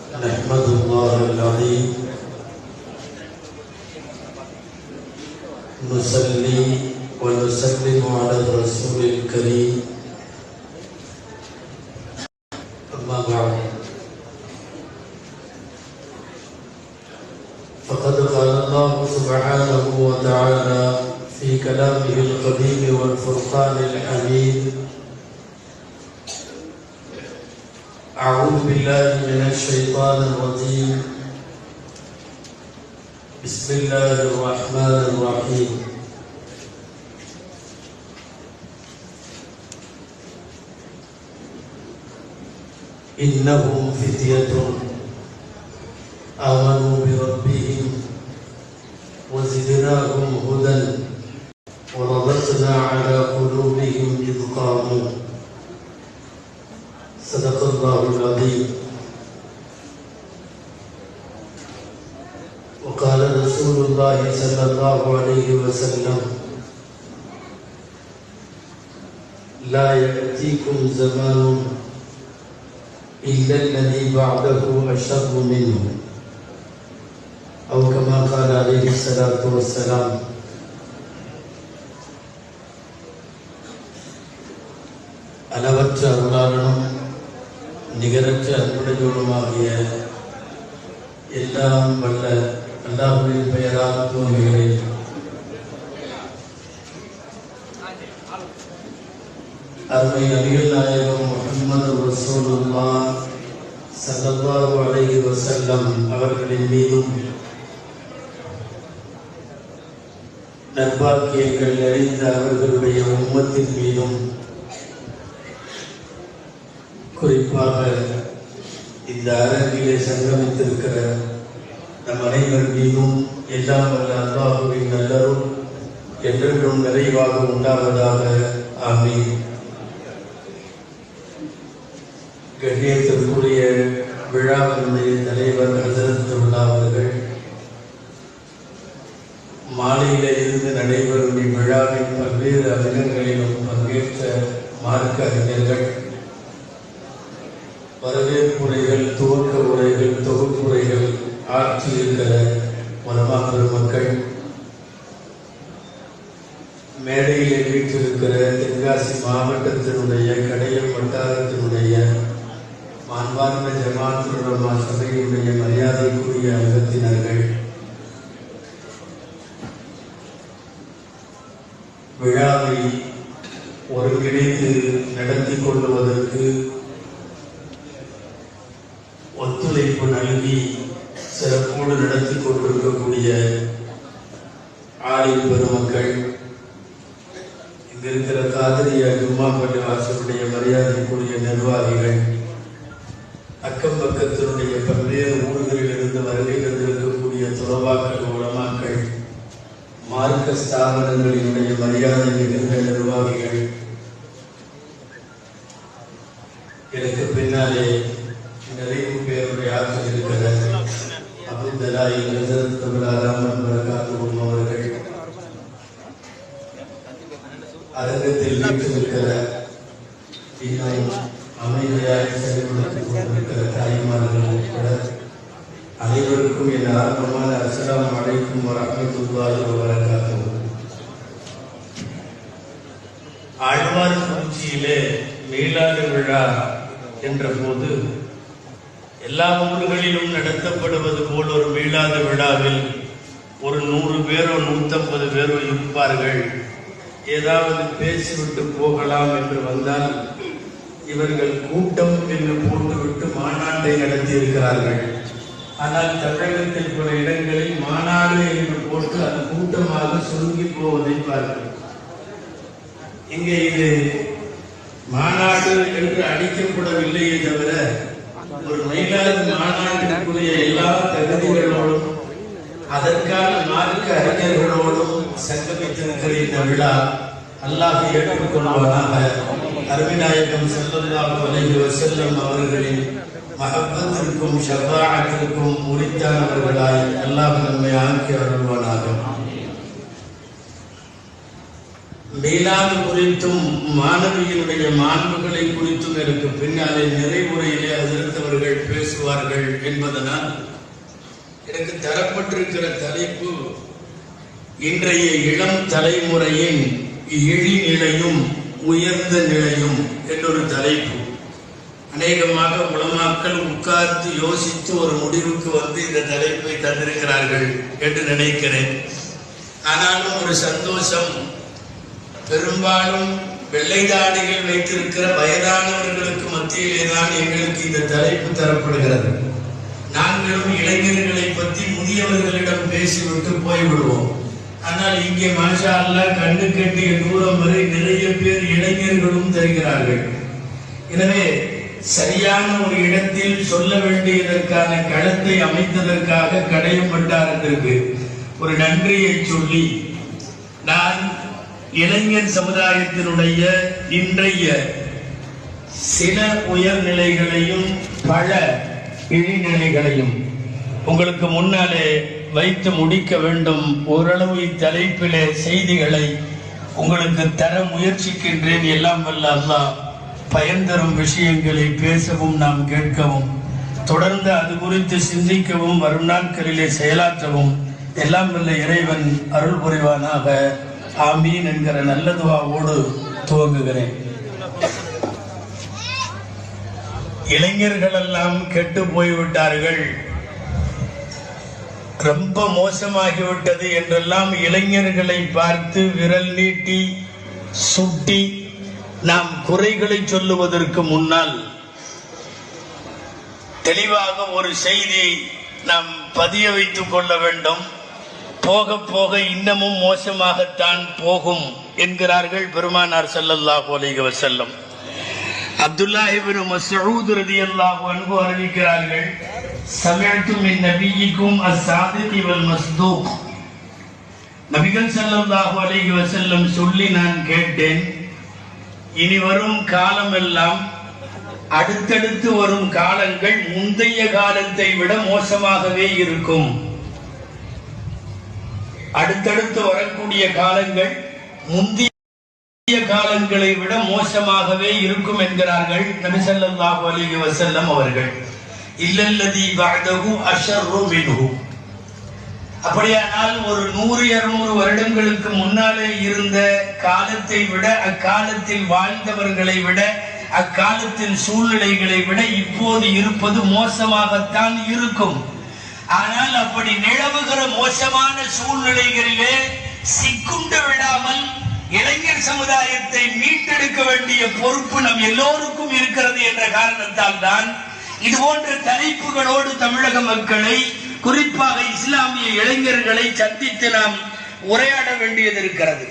نحمد الله العظيم نصلي ونسلم على الرسول الكريم أما بعد فقد قال الله سبحانه وتعالى في كلامه القديم والفرقان الحميد أعوذ بالله من الشيطان الرجيم بسم الله الرحمن الرحيم إنهم فتية آمنوا بربهم وزدناهم هدى وربطنا على قلوبهم إذ قاموا صدق الله العظيم وقال رسول الله صلى الله عليه وسلم لا يأتيكم زمان إلا الذي بعده أشر منه أو كما قال عليه الصلاة والسلام. அளவற்ற அருளாளனும் நிகரற்ற அன்புடையோனுமாகிய எல்லாம் வல்ல அல்லாஹ்வின் பெயரால் துவங்குகிறேன். அருமை நபிகள் நாயகம் முஹம்மது ரசூலுல்லாஹ் ஸல்லல்லாஹு அலைஹி வஸல்லம் அவர்களின் மீதும் நற்பாக்கியங்கள் நிறைந்த அவர்களுடைய உம்மத்தின் மீதும் குறிப்பாக இந்த அரங்கிலே சங்கமித்திருக்கிற நம் அனைவர் மீதும் எல்லாம் வல்ல அல்லாஹ்வின் நல்லருள் என்றென்றும் நிறைவாக உண்டாவதாக. ஆமீன். கண்ணியத்திற்குரிய விழாவினுடைய தலைவர் ஹஸரத் அவர்கள் மாலையில இருந்து நடைபெறும் இவ்விழாவின் பல்வேறு அரங்கங்களிலும் பங்கேற்ற மார்க்க அறிஞர்கள், வரவேற்புரைகள், துவக்க உரைகள், தொகுப்புரைகள் ஆற்றியிருக்கிற உலமா பெருமக்கள், மேடையில் வீற்றிருக்கிற தென்காசி மாவட்டத்தினுடைய கடையம் வட்டாரத்தினுடைய மாண்பார்ந்த ஜமாத்துல் உலமா சபையினுடைய மரியாதைக்குரிய அங்கத்தினர்கள், விழாவை ஒருங்கிணைத்து நடத்தி கொள்வதற்கு ஒத்துழைப்பு நல்கி சிறப்போடு நடத்தி கொண்டிருக்கக்கூடிய ஆலிம் பெருமக்கள், இங்கிருக்கிற காதரிய ஜும்மா பள்ளி வாசலுடைய மரியாதைக்குரிய நிர்வாகிகள், அக்கம் பக்கத்தினுடைய பல்வேறு ஊர்களில் இருந்து வருகை தந்திருக்கக்கூடிய துறவாக்கள், உலமாக்கள், மார்க்க ஸ்தாபனங்களினுடைய மரியாதை மிகுந்த நிர்வாகிகள், எனக்கு பின்னாலே நிறைவு பேருடைய ஆற்றல் இருக்கிற அப்துல்லாஹி ஹஸரத் அல்லாஹ் பரகாத்துஹு அவர்கள், அரங்கத்தில் வீற்றிருக்கிற இன்னும் அமைதியாக செயல்படுத்திக் கொண்டிருக்கிற தாய்மார்கள் உட்பட அனைவருக்கும் என் ஆரம்பமான அஸ்ஸலாமு அலைக்கும் வரஹ்மத்துல்லாஹி வபரகாத்துஹு. ஆழ்வார்குறிச்சியிலே மீலாது விழா என்ற போது எல்லா ஊர்களிலும் நடத்தப்படுவது போல் ஒரு மீளாத விழாவில் ஒரு 100 பேரோ 150 பேரோ இருப்பார்கள். ஏதாவது பேசிவிட்டு போகலாம் என்று வந்தால் இவர்கள் கூட்டம் என்று போட்டுவிட்டு மாநாட்டை நடத்தி இருக்கிறார்கள். ஆனால் தமிழகத்தில் பல இடங்களில் மாநாடு என்று போட்டு அது கூட்டமாக சுருங்கி போவதை பார்க்கிறோம். இங்கே இது மாநாடு என்று அடிக்கப்படவில்லையே தவிர ஒரு மயிலாது மாநாட்டிற்குரிய எல்லா தகுதிகளோடும் அதற்கான மார்க்க அறிஞர்களோடும் சங்கமித்திருக்கிற இந்த விழா அல்லாஹ் ஏற்றுக்கொள்வானாக. அருமைநாயகம் ஸல்லல்லாஹு அலைஹி வஸல்லம் அவர்களின் மஹப்பத்திற்கும் ஷஃபாஅத்திற்கும் உரித்தானவர்களாய் அல்லாஹ் நம்மை ஆக்கி அருள்வானாக. மீளாது குறித்தும் மாணவியினுடைய மாண்புகளை குறித்தும் எனக்கு பின்னாலே நிறைவுரையிலே அதிர்ந்தவர்கள் பேசுவார்கள் என்பதனால் எனக்கு தரப்பட்டிருக்கிற தலைப்பு இன்றைய இளம் தலைமுறையின் இழிநிலையும் உயர்ந்த நிலையும் என்றொரு தலைப்பு. அநேகமாக உலமாக்கள் உட்கார்ந்து யோசித்து ஒரு முடிவுக்கு வந்து இந்த தலைப்பை தந்திருக்கிறார்கள் என்று நினைக்கிறேன். ஆனாலும் ஒரு சந்தோஷம், பெரும்பாலும் வெள்ளைதாடிகள் வைத்திருக்கிற வயதானவர்களுக்கு மத்தியிலே தான் எங்களுக்கு இந்த தலைப்பு தரப்படுகிறது. நாங்களும் இளைஞர்களை பற்றி முதியவர்களிடம் பேசிவிட்டு போய்விடுவோம். ஆனால் இங்கே மாஷா அல்லாஹ் கண்டு கட்டிய தூரம் வரை நிறைய பேர் இளைஞர்களும் தருகிறார்கள். எனவே சரியான ஒரு இடத்தில் சொல்ல வேண்டியதற்கான களத்தை அமைத்ததற்காக கடையப்பட்டாருக்கு ஒரு நன்றியை சொல்லி, நான் இளைஞர் சமுதாயத்தினுடைய இன்றைய சில உயர்நிலைகளையும் பல இழிநிலைகளையும் உங்களுக்கு முன்னாலே வைத்து முடிக்க வேண்டும். ஓரளவு இத்தலைப்பிலே செய்திகளை உங்களுக்கு தர முயற்சிக்கின்றேன். எல்லாம் வல்ல அல்லாஹ் பயன் தரும் விஷயங்களை பேசவும் நாம் கேட்கவும் தொடர்ந்து அது குறித்து சிந்திக்கவும் வரும் நாட்களிலே செயலாற்றவும் எல்லாம் வல்ல இறைவன் அருள் புரிவானாக. ஆமீன் என்கிற நல்ல துஆவோடு துவங்குகிறேன். இளைஞர்கள் எல்லாம் கெட்டு போய்விட்டார்கள், ரொம்ப மோசமாகிவிட்டது என்றெல்லாம் இளைஞர்களை பார்த்து விரல் நீட்டி சுட்டி நாம் குறைகளை சொல்லுவதற்கு முன்னால் தெளிவாக ஒரு செய்தி நாம் பதிய வைத்துக் கொள்ள வேண்டும். போக போக இன்னமும் மோசமாகத்தான் போகும் என்கிறார்கள் பெருமானார் ஸல்லல்லாஹு அலைஹி வஸல்லம். அப்துல்லாஹ் இப்னு மஸ்ஊத் ரலியல்லாஹு அன்ஹு அறிவிக்கிறார்கள், சமஅது மின் நபியிக்கும் அஸ்-ஸாதிக் வல் மஸ்தூக். நபிகள் ஸல்லல்லாஹு அலைஹி வஸல்லம் சொல்லி நான் கேட்டேன், இனி வரும் காலம் எல்லாம் அடுத்தடுத்து வரும் காலங்கள் முந்தைய காலத்தை விட மோசமாகவே இருக்கும். அடுத்தடுத்து வரக்கூடிய காலங்கள் முந்தைய காலங்களை விட மோசமாகவே இருக்கும் என்கிறார்கள் நபி ஸல்லல்லாஹு அலைஹி வஸல்லம் அவர்கள். இல்லல்லதி பஅதஹு அஷர்ரு மின்ஹு. அப்படியானால் ஒரு 100-200 வருடங்களுக்கு முன்னாலே இருந்த காலத்தை விட, அக்காலத்தில் வாழ்ந்தவர்களை விட, அக்காலத்தின் சூழ்நிலைகளை விட இப்போது இருப்பது மோசமாகத்தான் இருக்கும். ஆனால் அப்படி நிலவுகிற மோசமான சூழ்நிலைகளிலே சிக்குண்டு விடாமல் இளைஞர் சமுதாயத்தை மீட்டெடுக்க வேண்டிய பொறுப்பு நம் எல்லோருக்கும் இருக்கிறது என்ற காரணத்தால் தான் இது போன்ற தலைப்புகளோடு தமிழக மக்களை, குறிப்பாக இஸ்லாமிய இளைஞர்களை சந்தித்து நாம் உரையாட வேண்டியது இருக்கிறது.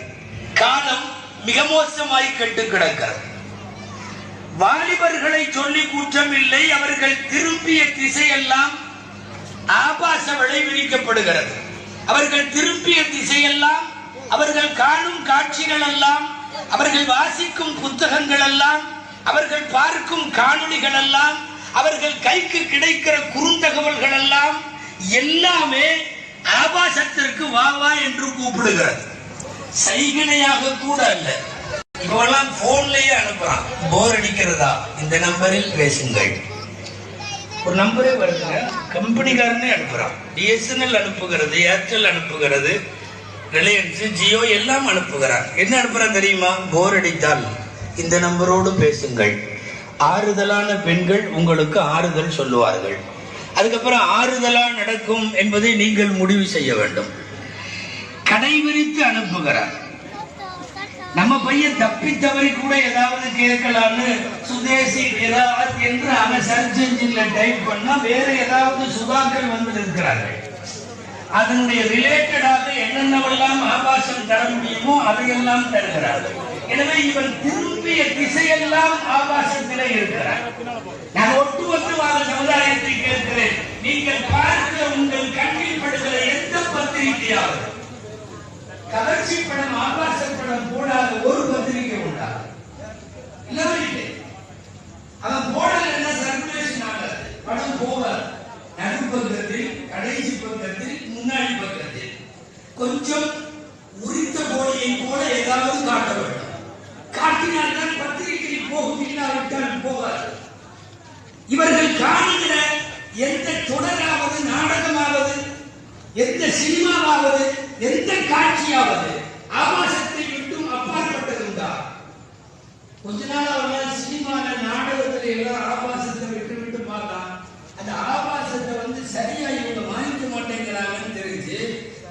காலம் மிக மோசமாய் கெட்டு கிடக்கிறது. வாலிபர்களை சொல்லி குற்றம் இல்லை, அவர்கள் திரும்பிய திசையெல்லாம் ஆபாச விளைவிக்கப்படுகிறது. அவர்கள் திரும்பிய திசையெல்லாம், அவர்கள் காணும் காட்சிகள் எல்லாம், அவர்கள் வாசிக்கும் புத்தகங்கள் எல்லாம், அவர்கள் பார்க்கும் காணொளிகள் எல்லாம், அவர்கள் கைக்கு கிடைக்கிற குறுந்தகவல்கள் எல்லாம் எல்லாமே ஆபாசத்திற்கு வா வா என்று கூப்பிடுகிறது. சைகனையாக கூட அல்ல. இப்பெல்லாம் போன்லயே அனுப்புறான். போர் அடிக்கிறதா, இந்த நம்பரில் பேசுங்கள். ஒரு நம்பரே வருங்க, கம்பெனிக்காரனே அனுப்புறான். பிஎஸ்என்எல் அனுப்புகிறது, ஏர்டெல் அனுப்புகிறது, ரிலையன்ஸ், ஜியோ எல்லாம் அனுப்புகிறான். என்ன அனுப்புறான் தெரியுமா? போர் அடித்தால் இந்த நம்பரோடு பேசுங்கள். ஆறுதலான பெண்கள் உங்களுக்கு ஆறுதல் சொல்லுவார்கள். அதுக்கப்புறம் ஆறுதலா நடக்கும் என்பதை நீங்கள் முடிவு செய்ய வேண்டும். கடை விரித்து அனுப்புகிறார். நம்ம பையன் தப்பி தவறி கூட ஏதாவது கேட்கலான்னு சுதேசி கிராத் என்று அவன் சர்ச் என்ஜின்ல டைப் பண்ணா வேற ஏதாவது சுதாக்கள் வந்து இருக்கிறார்கள். அதனுடைய ரிலேட்டடாக என்னென்னவெல்லாம் ஆபாசம் தர முடியுமோ அதையெல்லாம் தருகிறார்கள். எனவே இவன் திரும்பிய திசையெல்லாம் ஆபாசத்திலே இருக்கிறார். நான் ஒட்டுமொத்தமாக சமுதாயத்தை கேட்கிறேன், நீங்கள் பார்க்கிற உங்கள் கண்ணில் படுகிற எந்த பத்திரிகையாவது கவர்ச்சி படம், ஆபாச படம் போடாத ஒரு பத்திரிகை உண்டா? இல்லை. அவன் போடல, என்ன சர்க்குலேஷன் ஆகாது, படம் போகாது. நடுப்பக்கத்தில், கடைசி பக்கத்தில், முன்னாடி பக்கத்தில் கொஞ்சம் உரித்த கோழியை போல ஏதாவது காட்ட வேண்டும். காட்டினால்தான் பத்திரிகை போகும், இல்லாவிட்டால் போவார். இவர்கள் காணுகிற எந்த தொடராவது, நாடகமாவது, எந்த சினிமாவாவது, எந்த காட்சியாவது ஆபாசத்தை விட்டும் அப்பாற்பட்டதுண்டா? கொஞ்ச நாள் அவர்கள் சினிமால நாடகத்துல எல்லாம் ஆபாசத்தை விட்டு விட்டு பார்த்தான். அந்த ஆபாசத்தை சரியா இவங்க வாங்கிக்க மாட்டேங்கிறாங்கன்னு தெரிஞ்சு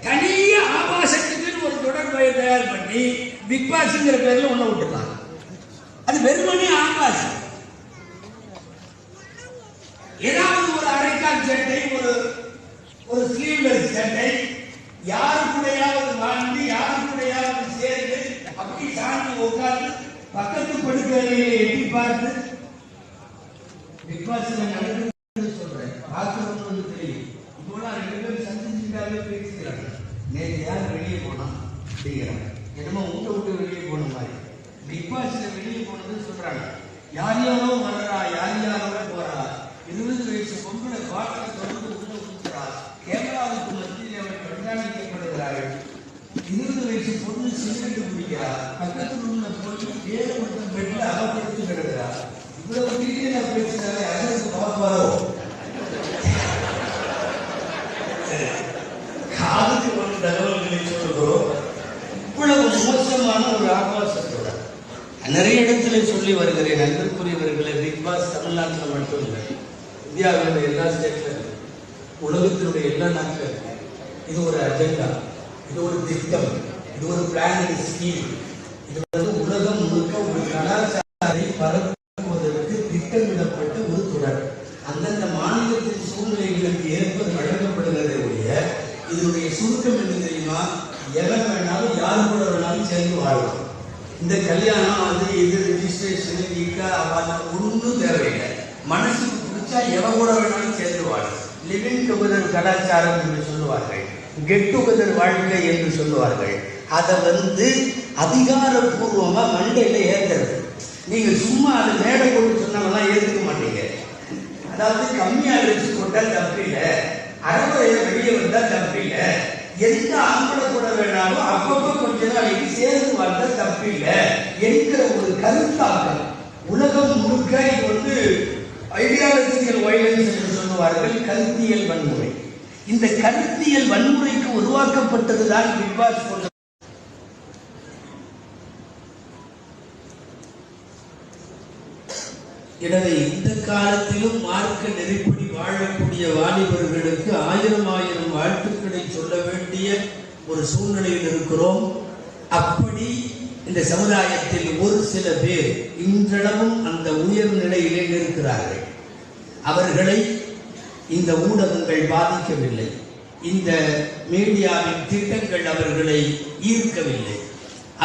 தனிய ஆபாசத்துக்கு ஒரு தொடர்பை தயார் பண்ணி பிக் பாஸ்ங்கிற பேர்ல ஒண்ணு விட்டுருக்காங்க. அது வெறுமனே ஆபாசம். ஏதாவது ஒரு அரைக்கால் சட்டை, ஒரு ஸ்லீவ்லெஸ் சட்டை, யாரு கூடயாவது வாழ்ந்து, யாரு கூடயாவது சேர்ந்து அப்படி சார்ந்து உட்கார்ந்து பக்கத்து படுக்கையிலே எட்டி பார்த்து பிக் பாஸ்ல நடக்குது சொல்றேன். பார்க்கணும்னு தெரியும். இப்போலாம் 2 பேரும் சந்திச்சுட்டாலே பேசிக்கிறாங்க. நேற்று யார் வெளியே போனா அப்படிங்கிறாங்க. என்னமோ விட்டு வெளியே போன மாதிரி. பிக் பாஸ்ல வெளியே போனது சொல்றாங்க. யார் யாரோ வர்றா, யார் யாரோ போறா, 20 வயசு பொம்பளை பாட்டில தொடர்ந்து உள்ள ஊத்துறா, கேமராவுக்கு மத்தியில் அவர் கண்காணிக்கப்படுகிறார்கள். 20 வயசு பொண்ணு சிகரெட்டு குடிக்கிறா, பக்கத்தில் உள்ள பொண்ணு ஏழு மட்டும் பெட்ல அகப்படுத்தி கிடக்கிறா. இவ்வளவு டீட்டெயிலா பேசினாலே அதற்கு பார்ப்பாரோ? காதுக்கு வந்து தகவல்களை சொல்லுகிறோம். இவ்வளவு மோசமான ஒரு ஆபாசத்தோட நிறைய இடத்துல சொல்லி வருகிறேன். அன்பிற்குரியவர்களை, பிக் பாஸ் தமிழ்நாட்டில் மட்டும் இல்லை, இந்தியாவினுடைய எல்லா ஸ்டேட்ல, உலகத்தினுடைய எல்லா நாட்டிலும் இது ஒரு அஜெண்டா, இது ஒரு திட்டம், இது ஒரு பிளான் ஸ்கீம். இது உலகம் முழுக்க ஒரு கலாச்சாரத்தை பரப்புவதற்கு திட்டமிடப்பட்ட ஒரு தொடர். அந்தந்த மாநிலத்தின் சூழ்நிலைகளுக்கு ஏற்ப வழங்கப்படுகிறதே ஒழிய இதனுடைய சுருக்கம் என்ன தெரியுமா? எவன் வேணாலும் யாரு கூட வேணாலும் சேர்ந்து வாழலாம். இந்த கல்யாணம் இது ரிஜிஸ்ட்ரேஷன் ஒன்றும் தேவையில்லை. மனசுக்கு பிடிச்சா எவன் கூட வேணாலும் சேர்ந்து வாழும். லிவிங் டுகெதர் கலாச்சாரம் என்று சொல்லுவார்கள், கெட் டுகெதர் வாழ்க்கை என்று சொல்லுவார்கள். அதை அதிகாரப்பூர்வமா மண்டையில ஏற்கிறது. நீங்க சும்மா அதை மேடை கொண்டு சொன்னாங்கலாம் ஏற்றுக்க மாட்டீங்க. அதாவது கம்மியா வச்சு போட்டா தப்பு இல்லை, அறவுரைய வெளியே வந்தா தப்பு இல்லை, எந்த ஆம்பளை கூட வேணாலும் அப்பப்போ கொஞ்ச நாளைக்கு சேர்ந்து வாழ்ந்தா தப்பு இல்லை என்கிற ஒரு கருத்தாக்கம் உலகம் முழுக்க ஐடியாலஜிக்கல் வயலன்ஸ் என்று சொல்லுவார்கள், கருத்தியல் வன்முறை. இந்த கருத்தியல் வன்முறைக்கு உருவாக்கப்பட்டதுதான் பிக் பாஸ் போன்ற. எனவே இந்த காலத்திலும் மார்க்க நெறிப்படி வாழக்கூடிய வாலிபர்களுக்கு 1000 வாழ்த்துக்களை சொல்ல வேண்டிய ஒரு சூழ்நிலையில் இருக்கிறோம். அப்படி இந்த சமுதாயத்தில் ஒரு சில பேர் இன்றளவும் அந்த உயர் நிலையிலே இருக்கிறார்கள். அவர்களை இந்த ஊடகங்கள் பாதிக்கவில்லை, இந்த மீடியாவின் திட்டங்கள் அவர்களை ஈர்க்கவில்லை,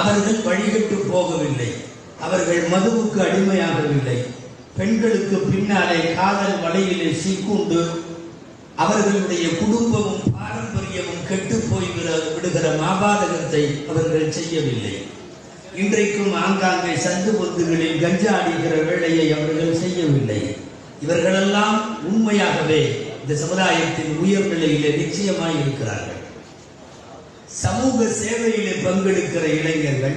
அவர்கள் வழிகட்டு போகவில்லை, அவர்கள் மதுவுக்கு அடிமையாகவில்லை, பெண்களுக்கு பின்னாலே காதல் வலையிலே சிக்குண்டு அவர்களுடைய குடும்பமும் பாரம்பரியமும் கெட்டு போய் விடுகிற மாபாதகத்தை அவர்கள் செய்யவில்லை. இன்றைக்கும் ஆங்காங்கே சந்து பொந்துகளில் கஞ்சா அடிக்கிற வேலையை அவர்கள் செய்யவில்லை. இவர்களெல்லாம் உண்மையாகவே இந்த சமுதாயத்தின் உயர்நிலையிலே நிச்சயமாய் இருக்கிறார்கள். சமூக சேவையிலே பங்கெடுக்கிற இளைஞர்கள்,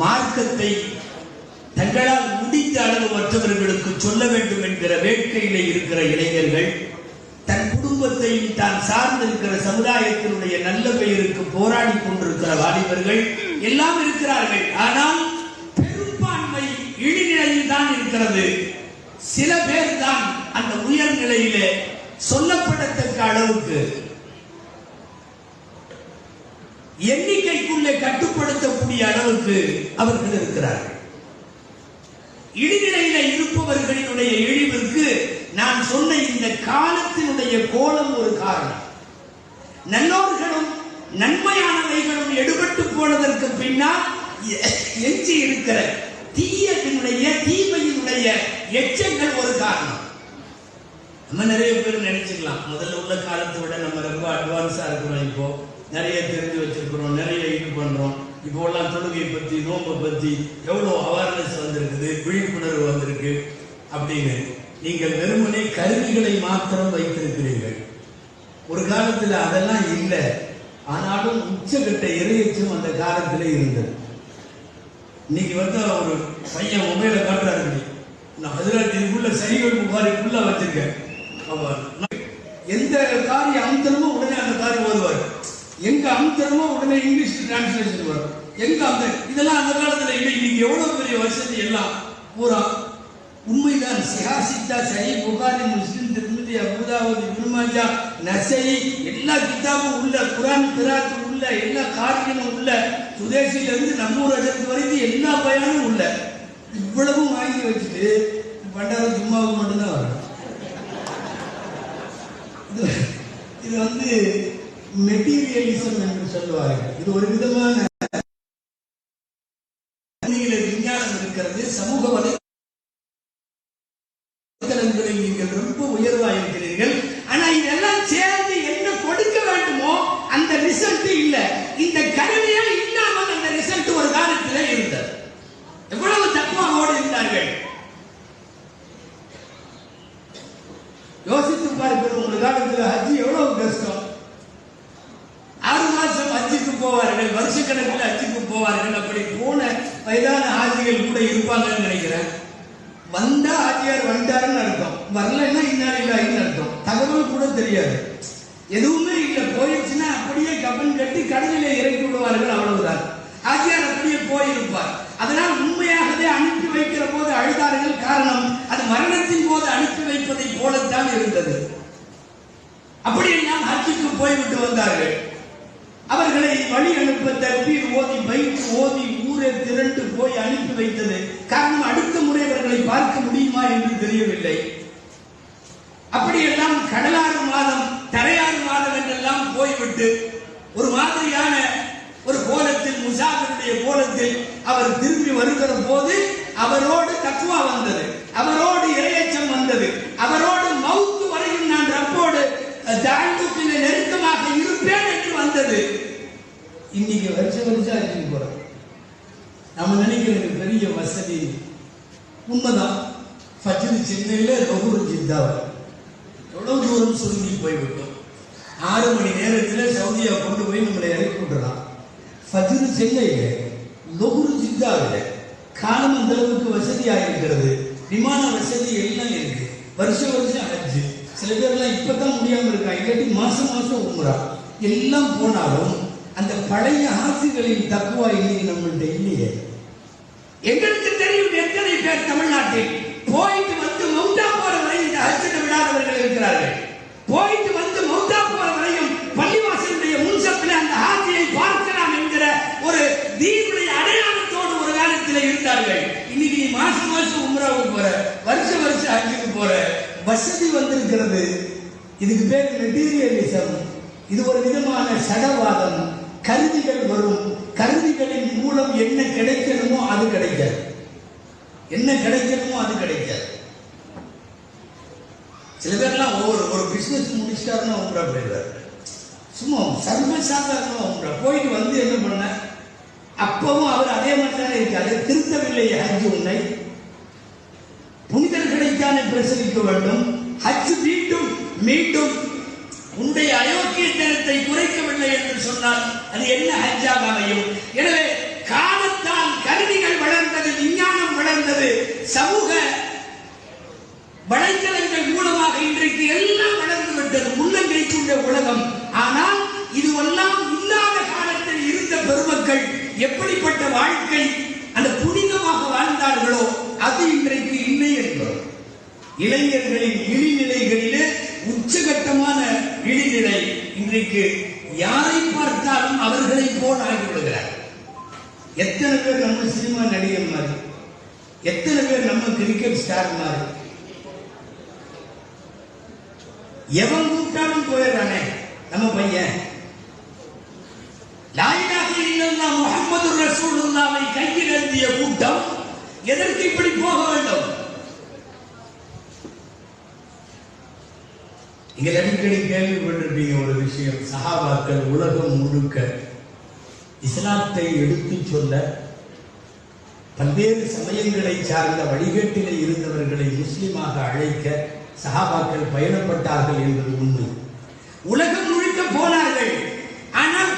மார்க்கத்தை தங்களால் முடிந்த அளவு மற்றவர்களுக்கு சொல்ல வேண்டும் என்கிற வேட்கையிலே இருக்கிற இளைஞர்கள், தன் குடும்பத்தையும் தான் சார்ந்திருக்கிற சமுதாயத்தினுடைய நல்ல பெயருக்கு போராடி கொண்டிருக்கிற வாலிபர்கள் எல்லாம் இருக்கிறார்கள். ஆனால் பெரும்பான்மை இழிநிலையில் தான் இருக்கிறது. சில பேர் தான் அந்த உயர்நிலையிலே சொல்லப்படத்தக்க அளவுக்கு எண்ணிக்கைக்குள்ளே கட்டுப்படுத்தக்கூடிய அளவுக்கு அவர்கள் இருக்கிறார்கள். இழிநிலையில இருப்பவர்களினுடைய இழிவிற்கு நான் சொன்ன இந்த காலத்தினுடைய கோலம் ஒரு காரணம். நல்லோர்களும் நன்மையானவைகளும் எடுபட்டு போனதற்கு பின்னால் எஞ்சி இருக்கிற தீமையினுடைய எச்சங்கள் ஒரு காரணம். நம்ம நிறைய பேர் நினைச்சுக்கலாம், முதல்ல உள்ள காலத்தை விட நம்ம ரொம்ப அட்வான்ஸா இருக்கிறோம், இப்போ நிறைய தெரிஞ்சு வச்சிருக்கிறோம், நிறைய இது பண்றோம். இப்போ எல்லாம் தொழுகை பத்தி, நோம்பை பத்தி எவ்வளவு அவேர்னஸ் வந்திருக்குது, விழிப்புணர்வு வந்திருக்கு அப்படின்னு நீங்கள் வெறுமனே கருவிகளை மாத்திரம் வைத்திருக்கிறீர்கள். ஒரு காலத்தில் அதெல்லாம் இல்லை. ஆனாலும் உச்சகட்ட இறையச்சும் அந்த காலத்தில் இருந்தது. இன்னைக்கு ஒரு பையன் மொபைலை காட்டுறாரு, நான் ஹஜ்ரத்துக்குள்ள சஹீஹுல் புகாரிக்குள்ள வச்சிருக்கேன். எந்த காரியம் அமுத்தனமோ உடனே அந்த காரியம் ஓதுவார், எங்க அமுத்தனமோ உடனே இங்கிலீஷ் டிரான்ஸ்லேஷன் வரும், எங்க அந்த இதெல்லாம் அந்த காலத்துல இல்லை. இன்னைக்கு எவ்வளவு பெரிய வசதி எல்லாம் பூரா. உண்மைதான், சிஹாசித்தா சஹீஹ் புகாரி முஸ்லிம் திருமிதி அபூதாவுத் இப்னு மாஜா நஸஈ எல்லா கிதாபும் உள்ள, குர்ஆன் கிராத் உள்ள, எல்லா காரியமும் உள்ள, சுதேசில இருந்து நம்மூர் அஜத்து வரைக்கும் எல்லா பயானும் உள்ள. இவ்வளவும் வாங்கி வச்சுட்டு பண்டாரம் ஜும்மாவுக்கு மட்டும்தான் வரும். இது மெட்டீரியலிசம் என்று சொல்லுவார்கள். இது ஒரு விதமான விஞ்ஞானம் இருக்கிறது. சமூக வலைத்தளங்களில் நீங்கள் ரொம்ப உயர்வா இருக்கிறீர்கள். ஆனா இதெல்லாம் சேர்ந்து என்ன கொடுக்க வேண்டுமோ அந்த ரிசல்ட் இல்ல. இந்த கருவியா இல்லாமல் அந்த ரிசல்ட் ஒரு காலத்திலே இருந்தது. எவ்வளவு தக்குவாவோடு இருந்தார்கள் யோசித்து பார்க்கிறோம். ஒரு காலத்தில் ஹஜ்ஜி எவ்வளவு கஷ்டம். 6 மாசம் ஹஜ்ஜுக்கு போவார்கள், வருஷக்கணக்கில் ஹஜ்ஜுக்கு போவார்கள். அப்படி போன வயதான ஹாஜிகள் கூட இருப்பாங்கன்னு நினைக்கிறேன். வந்தா ஹாஜியார் வந்தாருன்னு அர்த்தம், வரலன்னா இன்னாலில்லாஹின்னு அர்த்தம். தகவல் கூட தெரியாது, எதுவுமே இல்லை. போயிடுச்சுன்னா அப்படியே கப்பன் கட்டி கடலிலே இறக்கி விடுவார்கள், அவ்வளவுதான். ஹாஜியார் அப்படியே போயிருப்பார். அதனால் உண்மையாகவே அனுப்பி வைக்கிற போது அழுதார்கள். காரணம், அது மரணத்தின் போது அனுப்பி வைப்பதை போலத்தான் இருந்தது. அப்படியெல்லாம் ஹஜ்ஜுக்கு போய்விட்டு வந்தார்கள். அவர்களை வழி அனுப்ப தக்பீர் ஓதி, பைத் ஓதி, ஊரே திரண்டு போய் அனுப்பி வைத்தது. காரணம், அடுத்த முறை அவர்களை பார்க்க முடியுமா என்று தெரியவில்லை. அப்படியெல்லாம் கடலாறு மாதம், தரையாறு மாதம் என்றெல்லாம் போய்விட்டு ஒரு மாதிரியான ஒரு கோலத்தில், முசாஃபிருடைய கோலத்தில் அவர் திரும்பி வருகிற போது அவரோடு தக்வா வந்தது, அவரோடு இறையச்சம் வந்தது, அவரோடு மவுத்து வரையும் நான் ரப்போடு தாழ்வுக்கு நெருக்கமாக இருப்பேன் என்று வந்தது. இன்னைக்கு வருஷம் அடிச்சு போறோம். நம்ம நினைக்கிறது பெரிய வசதி. உண்மைதான். ஃபஜ்ர் சென்னையில லொஹர் ஜித்தாவில் எவ்வளவு தூரம் சுருங்கி போய்விட்டோம். 6 மணி நேரத்தில் சவுதியா கொண்டு போய் நம்மளை இறக்கி விட்டுறான். ஃபஜ்ர் சென்னையில, லொஹர் ஜித்தாவில் காலம் அந்த அளவுக்கு வசதியாக இருக்கிறது. விமான வசதி எல்லாம் இருக்கு. வருஷம் ஹஜ்ஜு. சில பேர்லாம் இப்பதான் முடியாம இருக்காங்க, இல்லாட்டி மாசம் மாசம் உம்ரா. எல்லாம் போனாலும் அந்த பழைய ஆட்சிகளின் தக்குவா இன்னைக்கு நம்மள்கிட்ட இல்லையே. எங்களுக்கு தெரியும் எத்தனை பேர் தமிழ்நாட்டில் போயிட்டு வந்து மௌத்தா போற வரை இந்த ஹஜ்ஜை விடாதவர்கள் இருக்கிறார்கள். போயிட்டு வந்து மௌத்தா போற வரையும் பள்ளிவாசலுடைய முன்சப்பில் அந்த ஹாஜியை பார்க்கலாம் என்கிற ஒரு தீனுடைய அடையாளத்தோடு ஒரு காலத்தில் இருந்தார்கள். இன்னைக்கு மாசம் மாசம் உம்ராவுக்கு போற, வருஷம் ஹஜ்ஜுக்கு போற வசதி வந்திருக்கிறது. இதுக்கு பேர் மெட்டீரியலிசம். இது ஒரு விதமான சடவாதம். கருவிகள் வரும், கருவிகளின் மூலம் என்ன கிடைக்கணுமோ அது கிடைக்காது, என்ன கிடைக்கணுமோ அது கிடைக்காது. சில பேர்லாம் ஒரு பிசினஸ் முடிச்சிட்டாருன்னா உம்ரா போயிடுவார். சும்மா சர்வசாதாரணமா உம்ரா போயிட்டு வந்து என்ன பண்ண, அப்பவும் அவர் அதே மாதிரி தானே இருக்காரு. திருத்தவில்லை ஹஜ் உன்னை, புனிதர்களைத்தானே பிரசரிக்க வேண்டும். ஹஜ் மீண்டும் மீண்டும் உன்னுடைய அயோக்கியத்தனத்தை குறைக்கவில்லை என்று சொன்னால் அது என்ன ஹஜ்ஜாக அமையும்? எனவே காலத்தால் கருவிகள் வளர்ந்தது, விஞ்ஞானம் வளர்ந்தது, சமூக வலைத்தளங்கள் மூலமாக இன்றைக்கு எல்லாம் வளர்ந்து விட்டது, உள்ளங்கைக்குள்ள உலகம். ஆனால் இதுவெல்லாம் இல்லாத காலத்தில் இருந்த பெருமக்கள் எப்படிப்பட்ட வாழ்க்கை, அந்த புனிதமாக வாழ்ந்தார்களோ அது இன்றைக்கு இல்லை என்பது. இளைஞர்களின் இழிநிலைகளிலே உச்சகட்டமான இழிநிலை. இன்றைக்கு யாரை பார்த்தாலும் அவர்களை போல் ஆகிவிடுகிறார். எத்தனை பேர் நம்ம சினிமா நடிகர் மாதிரி, எத்தனை பேர் நம்ம கிரிக்கெட் ஸ்டார் மாதிரி. எவன் கூப்பிட்டாலும் போயிடுறானே நம்ம பையன். லா இலாஹ இல்லல்லாஹ் முஹம்மது ரசூலுல்லாஹ்வை கையில் ஏந்திய கூட்டம் எதற்கு இப்படி போக வேண்டும்? இங்க அடிக்கடி கேள்விப்பட்டிருப்பீங்க ஒரு விஷயம். சஹாபாக்கள் உலகம் முழுக்க இஸ்லாத்தை எடுத்துச் சொல்ல, பல்வேறு சமயங்களை சார்ந்த வழிகேட்டிலே இருந்தவர்களை முஸ்லிமாக அழைக்க சஹாபாக்கள் பயணப்பட்டார்கள் என்பது உண்மை. உலகம் முழுக்க போனார்கள். ஆனால்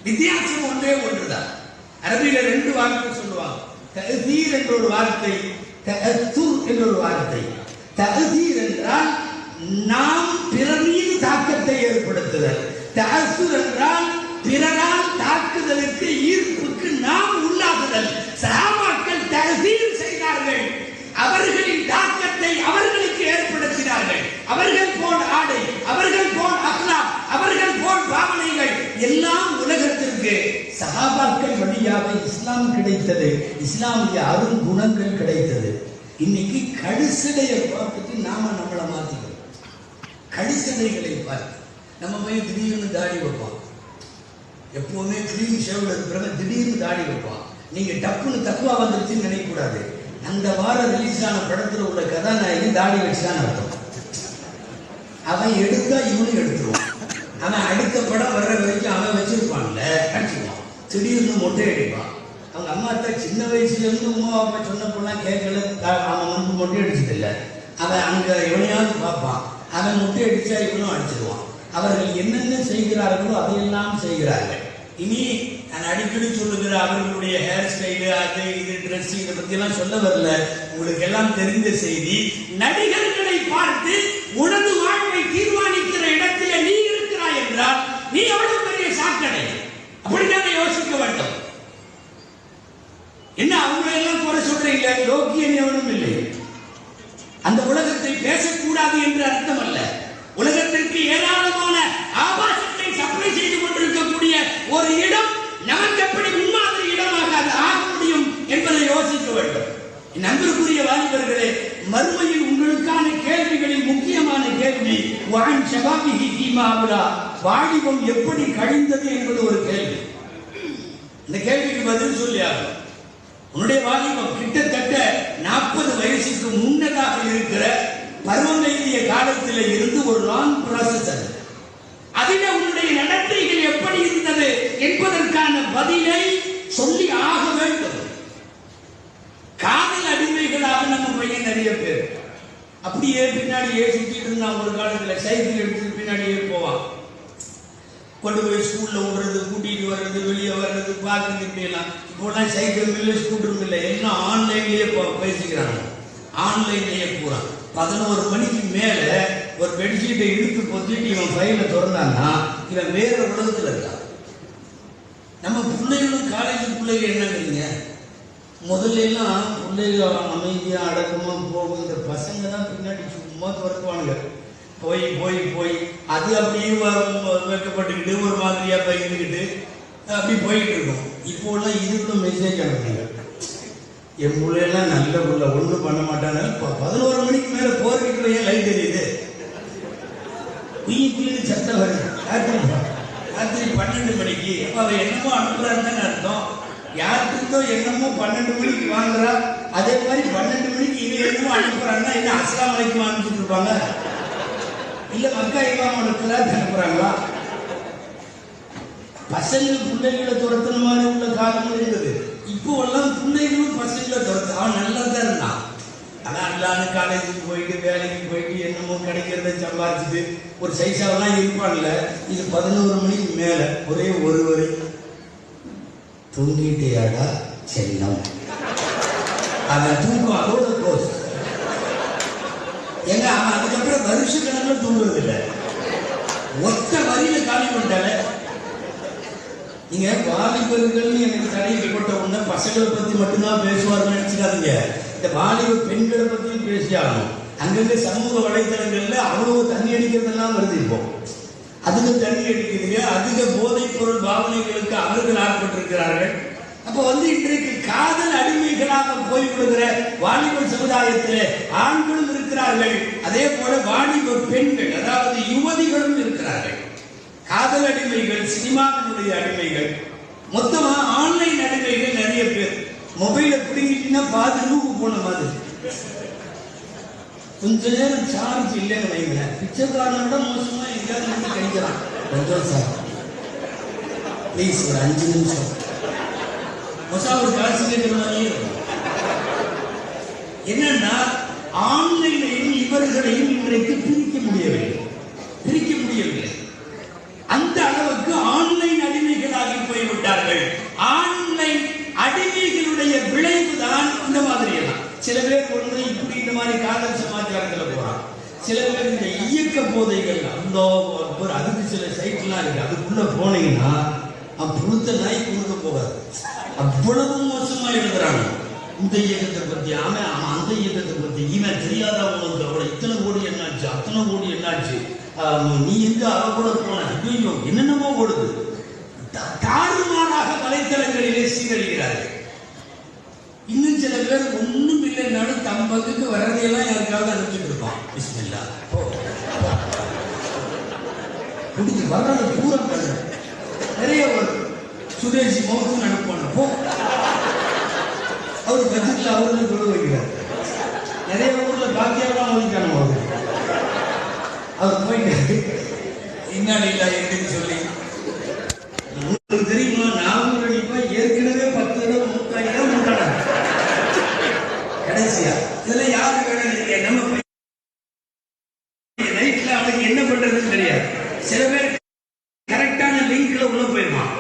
வித்தியாசம் ஒன்றே ஒன்றுதான். அரபில 2 வார்த்தை சொல்லுவாங்க. தஅதீர் என்ற ஒரு வார்த்தை, தஅத்துர் என்ற ஒரு வார்த்தை. தஅதீர் என்றால் நாம் பிறர் மீது தாக்கத்தை ஏற்படுத்துதல். தஅத்துர் என்றால் பிறரால் தாக்குதலுக்கு ஈர்ப்புக்கு நாம் உள்ளாகுதல். சஹாபாக்கள் தஅதீர் செய்தார்கள். அவர்களின் தாக்கத்தை அவர்களுக்கு ஏற்படுத்தினார்கள். அவர்கள் போல் ஆடை, அவர்கள் போல் அக்லாக், அவர்கள் போல் பாவனைகள் எல்லாம் உலகத்திற்கு சஹாபாக்கள் வழியாக இஸ்லாம் கிடைத்தது. இஸ்லாமிய அருள் குணங்கள் கிடைத்தது. இன்னைக்கு கடுசடையை பார்த்துட்டு நாம நம்மளை மாத்திக்கிறோம். கடுசடைகளை பார்த்து நம்ம போய் திடீர்னு தாடி வைப்போம். எப்பவுமே கிளீன் ஷேவ்ல இருக்கிறவங்க திடீர்னு தாடி வைப்பான். நீங்க டப்புன்னு தக்குவா வந்துருச்சுன்னு நினைக்க கூடாது. அந்த வாரம் ரிலீஸ் ஆன படத்துல உள்ள கதாநாயகி தாடி வச்சுதான் அர்த்தம். அவன் எடுத்தா இவனும் எடுத்துருவான். அவன் அடுத்த படம் வர்ற வரைக்கும் அவன் வச்சிருப்பான்ல அடிச்சுவான். திடீர்னு மொட்டை அடிப்பான். அவங்க அம்மா தான் சின்ன வயசுல இருந்து உமா அப்பா சொன்னப்பெல்லாம் கேட்கல. அவன் வந்து மொட்டை அடிச்சது இல்லை. அவன் அங்க எவனையாவது பார்ப்பான். அவன் மொட்டை அடிச்சா இவனும் அடிச்சிருவான். அவர்கள் என்னென்ன செய்கிறார்களோ அதையெல்லாம் செய்கிறார்கள். இனி நான் அடிக்கடி சொல்லுகிற அவர்களுடைய ஹேர் ஸ்டைலு, அது இது ட்ரெஸ், இதை பத்தி எல்லாம் சொல்ல வரல. உங்களுக்கு எல்லாம் தெரிந்த செய்தி. நடிகர்களை பார்த்து உனது வாழ்வை தீர்மானிக்கிற இடத்துல நீ இருக்கிறாய் என்றால் நீ எவ்வளவு பெரிய சாக்கடை. அப்படித்தானே யோசிக்க வேண்டும். என்ன அவங்க எல்லாம் குறை சொல்றீங்க? யோக்கியன் எவனும் இல்லை. அந்த உலகத்தை பேசக்கூடாது என்று அர்த்தம் அல்ல. உலகத்திற்கு ஏராளமான ஆபாசத்தை சப்ளை செய்து கொண்டிருக்கக்கூடிய ஒரு இடம் நமக்கு எப்படி முன்மாதிரி இடமாக அது ஆக முடியும் என்பதை யோசிக்க வேண்டும். என் அன்பிற்குரிய வாலிபர்களே, மறுமையில் உங்களுக்கான கேள்விகளில் முக்கியமான கேள்வி வான் ஷபாபிஹி ஃபீமா அப்லா, வாலிபம் எப்படி கழிந்தது என்பது ஒரு கேள்வி. இந்த கேள்விக்கு பதில் சொல்லியாகும். உன்னுடைய வாலிபம் கிட்டத்தட்ட 40 வயசுக்கு முன்னதாக இருக்கிற பருவம் எய்திய காலத்தில் இருந்து ஒரு லாங் ப்ராசஸ். அதில் உன்னுடைய நடத்தைகள் எப்படி இருந்தது என்பதற்கான பதிலை சொல்லி ஆக வேண்டும். காதல் அடிமைகளாக நம்ம பையன் நிறைய பேர் அப்படியே பின்னாடியே சுற்றிட்டு இருந்தான். ஒரு காலத்தில் சைக்கிள் எடுத்து பின்னாடியே போவான். கொண்டு போய் ஸ்கூல்ல விடுறது, கூட்டிட்டு வர்றது, வெளியே வர்றது, பார்க்கறது, இப்படி எல்லாம். இப்போலாம் சைக்கிள் இல்லை, ஸ்கூட்டரும் இல்லை, எல்லாம் ஆன்லைன்லயே பேசிக்கிறாங்க. ஆன்லைன்லயே போறான். 11 மணிக்கு மேல ஒரு பெட்ஷீட்டை இழுத்து பொத்திட்டு இவன் ஃபைல திறந்தான்னா இவன் வேற உலகத்துல இருக்கான். நம்ம பிள்ளைகளும் காலேஜ் பிள்ளைகள் என்னங்கிறீங்க? முதல்ல எல்லாம் பிள்ளைகள் அமைதியா அடக்கமா போகும். இந்த பசங்க தான் பின்னாடி சும்மா துரத்துவானுங்க. போய் போய் போய் அது அப்படியே வைக்கப்பட்டுக்கிட்டு ஒரு மாதிரியா பயிர்ந்துக்கிட்டு அப்படி போயிட்டு இருக்கும். இப்போ எல்லாம் இதுக்குள்ள மெசேஜ் அனுப்புங்க. என் பிள்ளையெல்லாம் நல்ல புள்ள, ஒன்றும் பண்ண மாட்டாங்க. 11 மணிக்கு மேல போர்வைக்குள்ள ஏன் லைட் எரியுது? குயின்னு சத்தம் வருது. ராத்திரி 12 மணிக்கு. அப்ப அவ என்னமோ அனுப்புறான்னு அர்த்தம். யாருக்குதோ என்னமோ 12 மணிக்கு வாங்குறா. அதே மாதிரி 12 மணிக்கு இது என்னமோ அனுப்புறாங்கன்னா என்ன அஸ்ஸலாமு அலைக்கும் அனுப்பிச்சுட்டு இருப்பாங்க? இல்ல மக்கா இமாம் அனுப்புறாங்களா? பசங்க பிள்ளைகளை துரத்துன மாதிரி உள்ள காலம் இருந்தது. இப்போ எல்லாம் பிள்ளைகளும் பசங்களை துரத்து. அவன் நல்லா தான் இருந்தான். ஆனா அல்லான்னு காலேஜுக்கு போயிட்டு வேலைக்கு போயிட்டு என்னமோ கிடைக்கிறத சம்பாதிச்சுட்டு ஒரு சைஸாவெல்லாம் இருப்பான்ல. இது 11 மணிக்கு மேல ஒரே ஒரு வரி, தூங்கிட்டேடா செல்லம். அவன் தூக்கம் அதோட கோஸ். ஏங்க அவன் அதுக்கப்புறம் வருஷ கணக்கில் தூங்குறது இல்லை. ஒத்த வரியில காலி பண்ணிட்டால. நீங்க வாலிபர்கள் எனக்கு தடைக்கப்பட்ட உடனே பசங்களை பத்தி மட்டும்தான் பேசுவார்னு நினைச்சுக்காதீங்க. இந்த வாலிப பெண்களை பத்தியும் பேசியாகணும். அங்கங்க சமூக வலைதளங்கள்ல அவ்வளவு தண்ணி அடிக்கிறதெல்லாம் வருது. இப்போ அதுக்கு தண்ணி அடிக்கிறதுங்க, அதிக போதைப் பொருள் பாவனைகளுக்கு அவர்கள் ஆட்பட்டிருக்கிறார்கள். அப்ப இன்றைக்கு காதல் அடிமைகளாக போய்விடுகிற வாலிப சமுதாயத்தில் ஆண்களும் இருக்கிறார்கள். அதே போல வாலிப பெண்கள், அதாவது யுவதிகளும் இருக்கிறார்கள். காதல் அடிமைகள், சினிமாவினுடைய அடிமைகள், மொத்தமா ஆன்லைன் அடிமைகள் நிறைய பேர். மொபைல பிடிங்கிட்டீங்கன்னா பாதி ரூபு போன மாதிரி. கொஞ்ச நேரம் சார்ஜ் இல்லைன்னு வைங்க, பிச்சைக்காரனோட மோசமா எங்கேயாவது கிடைக்கிறான். கொஞ்சம் சார் ப்ளீஸ் ஒரு 5 நிமிஷம் ஒரு காசு கேட்கிற மாதிரியே இருக்கும். என்னன்னா ஆன்லைனையும் இவர்களையும் இன்றைக்கு பிரிக்க முடியவில்லை. அந்த அளவுக்கு ஆன்லைன் அடிமைகளாகி போய் போய்விட்டார்கள். ஆன்லைன் அடிமைகளுடைய விளைவு தான் இந்த மாதிரி எல்லாம். சில பேர் ஒன்று இப்படி இந்த மாதிரி காதல் சமாச்சாரத்தில் போறான். சில பேர் இந்த இயக்க போதைகள் அதுக்கு சில சைட்லாம் இருக்கு. அதுக்குள்ள போனீங்கன்னா புழுத்த நாய் கொடுக்க போகாது. அவ்வளவு மோசமா எழுதுறாங்க. இந்த இயக்கத்தை பத்தி அவன் அந்த இயக்கத்தை பத்தி இவன் தெரியாத உனக்கு அவளை இத்தனை கோடி என்னாச்சு அத்தனை கோடி என்னாச்சு நீ எங்க அவ கூட போன ஐயோ என்னென்னமோ ஓடுது. தாறுமாறாக வலைத்தளங்களிலே சீரழிகிறார்கள். இன்னும் சில பேர் ஒண்ணும் இல்லைன்னாலும் தம் பங்குக்கு வரதையெல்லாம் யாருக்காவது அனுப்பிச்சுட்டு இருப்பான். பிஸ்மில்லா குடிச்சு வர்றது பூரா பண்ண நிறைய வரும். சுதேசி மௌத்துன்னு அனுப்பான போ அவரு பட்ஜெட்ல அவரு கொண்டு வைக்கிறார். நிறைய ஊர்ல பாக்கியெல்லாம் ஒதுக்கான அவர் போயிட்டு இன்னாடி இல்ல என்று சொல்லி உங்களுக்கு தெரியுமா 400 ரூபாய் ஏற்கனவே 10 இடம் 30 இடம் முட்டான கடைசியா இதெல்லாம் யாரு வேணும் நம்ம நைட்ல அவனுக்கு என்ன பண்றதுன்னு தெரியாது. சில பேர் கரெக்டான லிங்க்ல உள்ள போயிருவான்.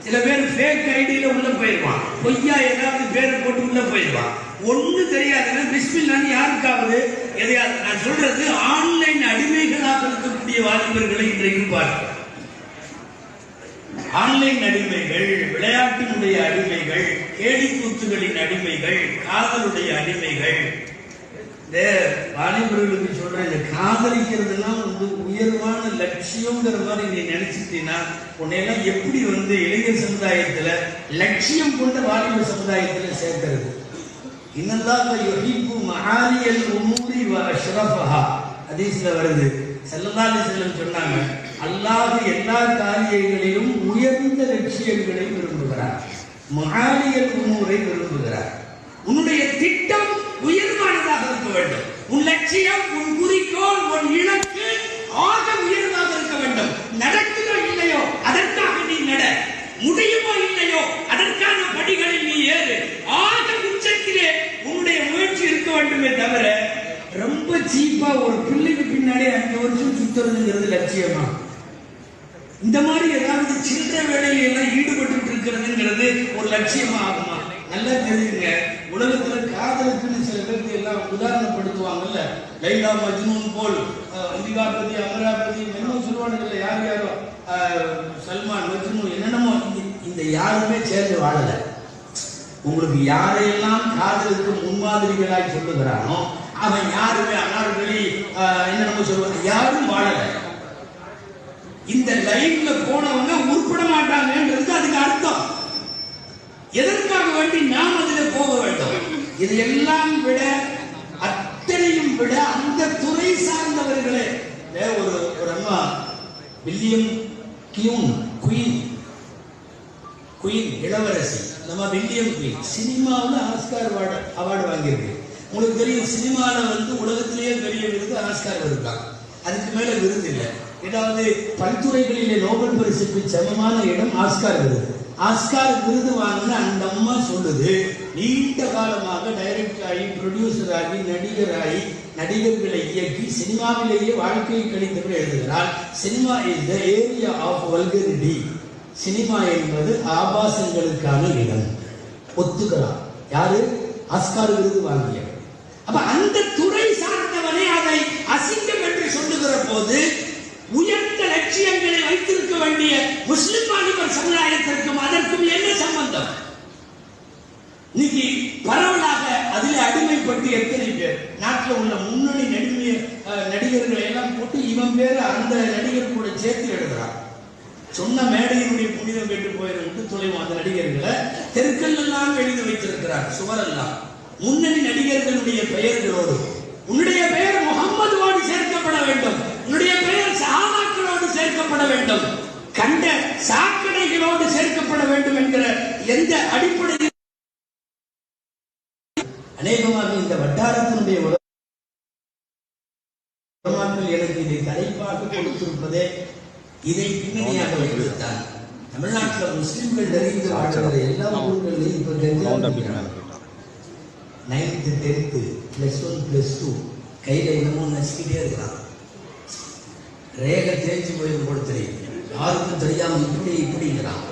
சில பேர் ஃபேக் ஐடியில உள்ள போயிருவான். பொய்யா ஏதாவது பேரை போட்டு உள்ள போயிருவான். ஒண்ணு தெரியாதுன்னா பிஸ்மில்லான்னு யாருக்காவது எதையாவது நான் சொல்றது ஆன்லைன் அடிமைகளாக இருக்கக்கூடிய வாலிபர்களை இன்றைக்கு பார்க்க. ஆன்லைன் அடிமைகள், விளையாட்டினுடைய அடிமைகள், கேலிக்கூத்துகளின் அடிமைகள், காதலுடைய அடிமைகள். இந்த வாலிபர்களுக்கு சொல்றேன், இந்த காதலிக்கிறதுனா உயர்வான லட்சியம்ங்கிற மாதிரி நீ நினைச்சிட்டீங்கன்னா உன்னையெல்லாம் எப்படி இளைஞர் சமுதாயத்துல லட்சியம் கொண்ட வாலிப சமுதாயத்துல சேர்க்கிறது. இன்னல்லாஹ் யுஹிப்பு மஆலியல் உமூரி வ அஷ்ரஃபஹா ஹதீஸ்ல வருது. ஸல்லல்லாஹு அலைஹி வஸல்லம் சொன்னாங்க, அல்லாஹ் எல்லா காரியங்களிலும் உயர்ந்த லட்சியங்களை விரும்புகிறார், மஆலியல் உமூரை விரும்புகிறார். உன்னுடைய திட்டம் உயர்வானதாக இருக்க வேண்டும். உன் லட்சியம், உன் குறிக்கோள், உன் இலக்கு ஆக உயர்வாக இருக்க வேண்டும். நடக்குதோ இல்லையோ அதற்காக நீ நட, முடியுமோ இல்லையோ அதற்கான படிகளில் நீ ஏறு. ஆக உச்சத்திலே உன்னுடைய முயற்சி இருக்க வேண்டுமே தவிர ரொம்ப சீப்பா ஒரு பிள்ளைக்கு பின்னாடி 5 வருஷம் சுத்துறதுங்கிறது லட்சியமா? இந்த மாதிரி ஏதாவது சில்லறை வேலையில எல்லாம் ஈடுபட்டு இருக்கிறதுங்கிறது ஒரு லட்சியமா ஆகுமா? நல்லா தெரியுங்க. உலகத்துல காதலுக்குன்னு சில பேருக்கு எல்லாம் உதாரணப்படுத்துவாங்கல்ல. லைலா மஜ்னூன் போல், அம்பிகாபதி, அமராபதி என்னமோ சொல்லுவானுங்கல்ல. யார் யாரோ சல்மான், மஜ்னூன் என்னென்னமோ. இந்த யாருமே சேர்ந்து வாழல. உங்களுக்கு யாரையெல்லாம் காதலுக்கு முன்மாதிரிகளாய் சொல்லுகிறானோ அவன் யாருமே அனார்கலி என்னென்னமோ சொல்லுவாங்க, யாரும் வாழல. இந்த லைன்ல போனவங்க உருப்பட மாட்டாங்கன்றது அதுக்கு அர்த்தம். எதற்காக வேண்டி நாம் அதில் போக வேண்டும்? இது எல்லாம் விட அத்தனையும் விட அந்த துறை சார்ந்தவர்களே. ஒரு அம்மா வில்லியம் குயின் இளவரசி, நம்ம வில்லியம் குயின் சினிமாவில் ஆஸ்கார் அவார்டு வாங்கியிருக்கு. உங்களுக்கு தெரியும், சினிமாவில் உலகத்திலேயே பெரிய விருது ஆஸ்கார் விருதுதான். அதுக்கு மேல விருது இல்லை. ஏதாவது பல்துறைகளிலே நோபல் பரிசுக்கு சமமான இடம் ஆஸ்கார் விருது. ஆஸ்கார் விருது வாங்கின அந்த அம்மா சொல்லுது, நீண்ட காலமாக டைரக்டர் ஆகி, ப்ரொடியூசர் ஆகி, நடிகர் ஆகி, நடிகர்களை இயக்கி சினிமாவிலேயே வாழ்க்கையை கழித்தவர் எழுதுகிறார். Cinema is the area of vulgarity. Cinema என்பது ஆபாசங்களுக்கான இடம். ஒத்துக்கலாம். யாரு? ஆஸ்கார் விருது வாங்கியவர். அப்ப அந்த துறை சார்ந்தவனை அதை அசிங்கம் என்று சொல்லுகிற போது உயர்ந்த லட்சியங்களை வைத்திருக்க வேண்டிய முஸ்லிம் வாலிபர் சமுதாயத்திற்கும் அதற்கும் என்ன சம்பந்தம்? இன்னைக்கு பரவலாக அதில் அடிமைப்பட்டு எத்தனை பேர் நாட்டில் உள்ள முன்னணி நடிகர்களை எல்லாம் போட்டு இவன் பேர் அந்த நடிகர் கூட சேர்த்து எழுதுறான். சொன்ன மேடையினுடைய புனிதம் கேட்டு போயிருந்து தொலைவும் அந்த நடிகர்களை தெருக்கள் எல்லாம் எழுதி வைத்திருக்கிறார். சுவரெல்லாம் முன்னணி நடிகர்களுடைய பெயர்களோடு உன்னுடைய பெயர் முகம்மதுவோடு சேர்க்கப்பட வேண்டும், உன்னுடைய பெயர் சஹாபாக்களோடு சேர்க்கப்பட வேண்டும், கண்ட சாக்கடைகளோடு சேர்க்கப்பட வேண்டும் என்கிற எந்த அடிப்படையில் அநேகமாக இந்த வட்டாரத்தினுடைய எனக்கு இதை தலைப்பாக கொடுத்திருப்பதே இதை பின்னணியாக வைத்துத்தான். தமிழ்நாட்டில் முஸ்லிம்கள் நிறைந்து வாழ்கிற எல்லா ஊர்களையும் இப்ப 9th 10th +1 +2 கையில என்னமோ நசிக்கிட்டே இருக்கான். ரேகை தேய்ச்சி போய் போட தெரியும், யாருக்கும் தெரியாம இப்படிங்கிறான்.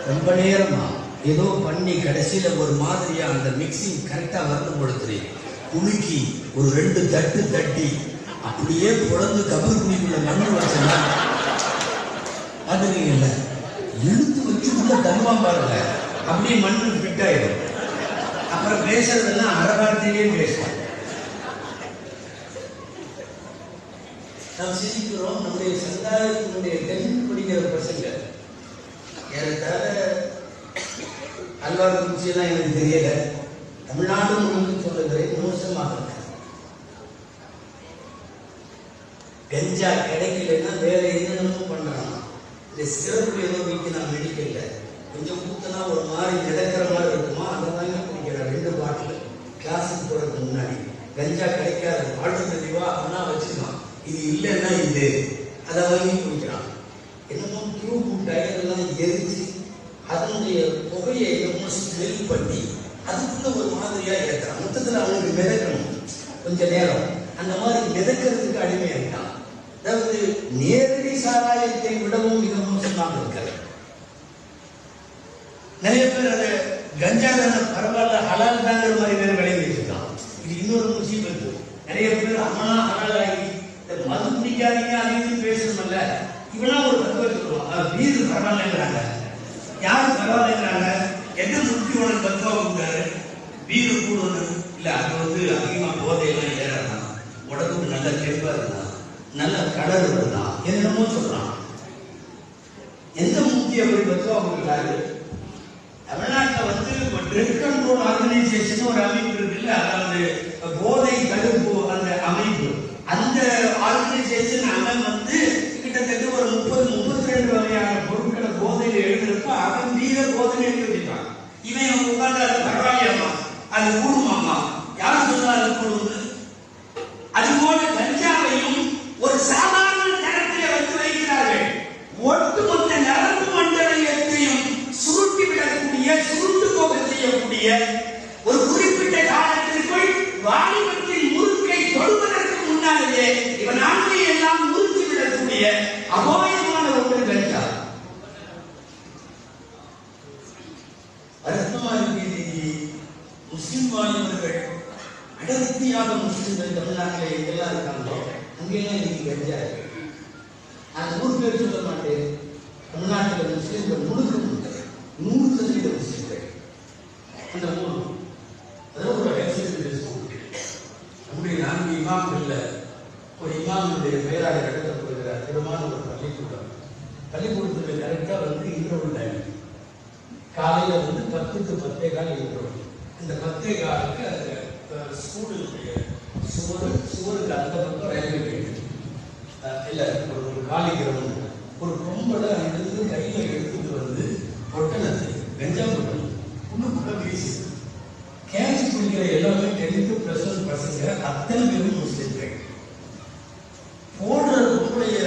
ரொம்ப நேரமா ஏதோ பண்ணி கடைசியில ஒரு மாதிரியா அந்த மிக்சிங் கரெக்டா வரணும் பொழுது குலுக்கி ஒரு 2 தட்டு தட்டி அப்படியே பொழந்து கபர் குழிக்குள்ள மண்ணு வச்சா அதுல இழுத்து வச்சு உள்ள தருவான் பாருங்க, அப்படியே மண்ணு ஃபிட் ஆயிடும். அப்புறம் பேசுறதெல்லாம் அரவார்த்தையிலே பேசுவோம். நாம் சிந்திக்கிறோம், நம்முடைய சமுதாயத்தினுடைய 10th படிக்கிற பசங்க ஏறத்தாழ அல்வார் குச்சியெல்லாம் எனக்கு தெரியல, தமிழ்நாடு முழுவதும் சொல்லுகிறேன், மோசமாக இருக்கு. கஞ்சா கிடைக்கலன்னா வேற என்னென்னமோ பண்றாங்க. இந்த சிறப்பு ஏதோ விற்கலாம் மெடிக்கல்ல, கொஞ்சம் ஊத்தனா ஒரு மாதிரி மிதக்கிற மாதிரி இருக்குமா, அந்த மாதிரி குடிக்கிறேன் 2 பாட்டில் கிளாஸுக்கு போறதுக்கு முன்னாடி. கஞ்சா கிடைக்காது, ஆல்டர்னேட்டிவா அவனா வச்சுக்கலாம், இது இல்லைன்னா இது, அதை வாங்கி குடிக்கிறான். என்னமோ டியூப் டயர்லாம் எரிச்சு அதனுடைய புகையை என்னமோ ஸ்மெல் பண்ணி அதுக்குள்ள ஒரு மாதிரியா ஏற்றான். மொத்தத்தில் அவனுக்கு மிதக்கணும் கொஞ்ச நேரம், அந்த மாதிரி மிதக்கிறதுக்கு அடிமையாயிட்டான். அதாவது நேரடி சாராயத்தை விடவும் மிக மோசமாக இருக்கிறது. நிறைய பேர் அதை கஞ்சா தானே பரவாயில்ல ஹலால் தாங்கிற மாதிரி வேறு விளைவி வச்சுருக்கான். இது இன்னொரு முசீபத்து. நிறைய பேர் அம்மனா ஹலால் ஆகி மது பிடிக்காதீங்க அப்படின்னு பேசணும்ல, இவெல்லாம் ஒரு தத்துவ சொல்லுவான். வீடு பரவாயில்லைங்கிறாங்க, யாரு பரவாயில்லைங்கிறாங்க, என்ன முக்கிய உனக்கு தத்துவா கொடுத்தாரு, வீடு கூடணும் இல்லை, அது அதிகமாக போதையெல்லாம் ஏறாதான், உடம்புக்கு நல்ல தெம்பா இருந்தான், நல்ல கலர் இருந்தான், என்னென்னமோ சொல்றான். எந்த முக்கிய ஒரு தத்துவா கொடுக்குறாரு? தமிழ்நாட்டில் ட்ரக் கண்ட்ரோல் ஆர்கனைசேஷன் ஒரு அமைப்பு இருக்குல்ல, அதாவது போதை தடுப்பு அந்த அமைப்பு, அந்த ஆர்கனைசேஷன் அவன் கிட்டத்தட்ட ஒரு 30-32 வகையான பொருட்களை போதையில் எழுதுறப்ப அவன் வீர போதையில் எழுதி வச்சிருக்கான். இவன் உட்கார்ந்து அது பரவாயில்லையாமா, அது கூடுமாமா, யார் சொன்னா அது கூடுவது? அதுபோல கஞ்சாவையும் ஒரு சாதாரண தரத்தில் வந்து வைக்கிறார்கள். ஒட்டுமொத்த நரம்பு மண்டலத்தையும் சுருட்டி விடக்கூடிய, சுருட்டு போக செய்யக்கூடிய, ஒரு குறிப்பிட்ட காலத்திற்குள் வாலிபத்தின் முறுக்கை தொடுவதற்கு முன்னாலேயே இவன் ஆண்களை எல்லாம் முறுக்கி விடக்கூடிய அபாயமான ஒன்று கஞ்சா. வருத்தமா இருக்கிறது. முஸ்லிம் வாலிபர்கள் அடர்த்தியாக முஸ்லிம்கள் தமிழ்நாட்டில் எங்கெல்லாம் இருக்காங்களோ அங்கெல்லாம் இன்னைக்கு கஞ்சா இருக்கு. நான் 100 பேர் சொல்ல மாட்டேன், தமிழ்நாட்டில் முஸ்லிம்கள் முழுக்க 100% முஸ்லிம்கள். அந்த 3 அதாவது ஒரு ஹெல்த் ஸ்கூல் நம்முடைய 4 இமாம்கள்ல ஒரு இமாமுடைய பெயராக நடத்தப்படுகிறார். திறமான ஒரு பள்ளிக்கூடம். பள்ளிக்கூடத்தில் கரெக்டாக இன்டர்வல் டைம் காலையில் 10 to 10:15 இன்டர்வல். இந்த 10:15க்கு அந்த ஸ்கூலுடைய சுவருக்கு அந்த பக்கம் ரயில்வே கேட்டு இல்லை, ஒரு காலி கிரவுண்ட், ஒரு பொம்பளை அங்கிருந்து கையில் எடுத்துட்டு பொட்டணத்தை கஞ்சா பொட்டணம் ஒன்று வீசி கேட்ச் பிடிக்கிற எல்லாமே 10+ பசங்க, அத்தனை பேரும் முஸ்லிம்கள். போன்ற உங்களுடைய